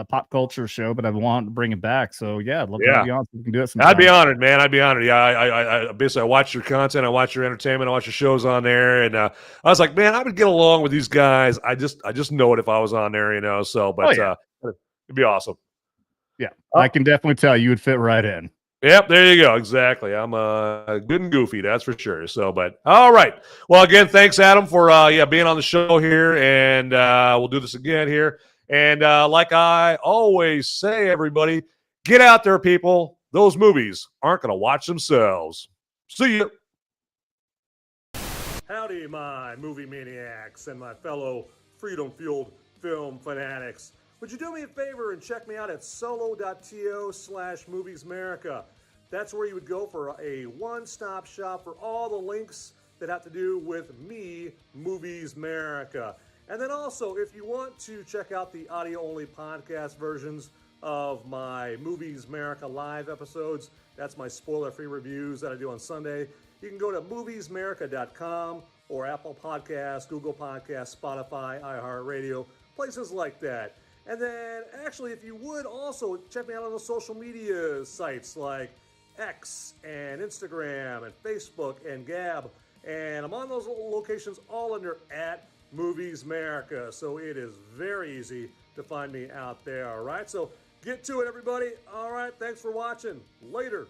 S3: pop culture show, but I want to bring it back. So yeah, I'd love to have you on. So we can do it sometime.
S1: I'd be honored, man. I'd be honored. Yeah, I basically I watch your content, I watch your entertainment, I watch your shows on there, and I was like, man, I would get along with these guys. I just know it if I was on there, So, but it'd be awesome.
S3: Yeah, I can definitely tell you would fit right in.
S1: Yep, there you go. Exactly. I'm good and goofy, that's for sure. So, but all right. Well, again, thanks, Adam, for being on the show here, and we'll do this again here. And like I always say, everybody, get out there, people. Those movies aren't going to watch themselves. See you. Howdy, my movie maniacs and my fellow freedom-fueled film fanatics. Would you do me a favor and check me out at solo.to/moviesmerica? That's where you would go for a one-stop shop for all the links that have to do with me, Movies Merica. And then also, if you want to check out the audio-only podcast versions of my Movies Merica live episodes, that's my spoiler-free reviews that I do on Sunday, you can go to moviesmerica.com or Apple Podcasts, Google Podcasts, Spotify, iHeartRadio, places like that. And then, actually, if you would also check me out on the social media sites like X and Instagram and Facebook and Gab. And I'm on those locations all under @MoviesMerica. So it is very easy to find me out there, all right? So get to it, everybody. All right, thanks for watching. Later.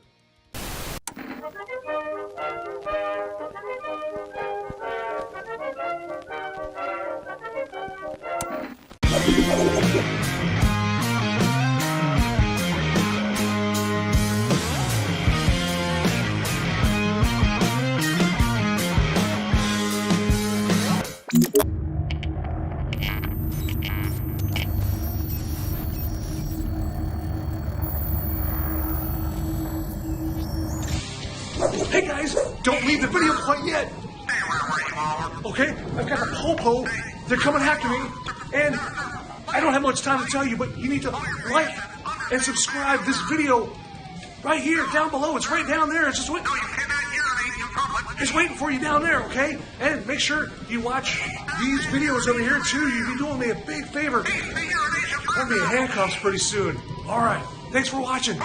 S5: Hey guys, don't leave the video quite yet. Okay, I've got a popo. They're coming after me, and I don't have much time to tell you, but you need to like and subscribe this video right here, down below. It's right down there. It's just waiting. It's waiting for you down there, okay? And make sure you watch these videos over here too. You'll be doing me a big favor. I'm gonna be in handcuffs pretty soon. All right. Thanks for watching.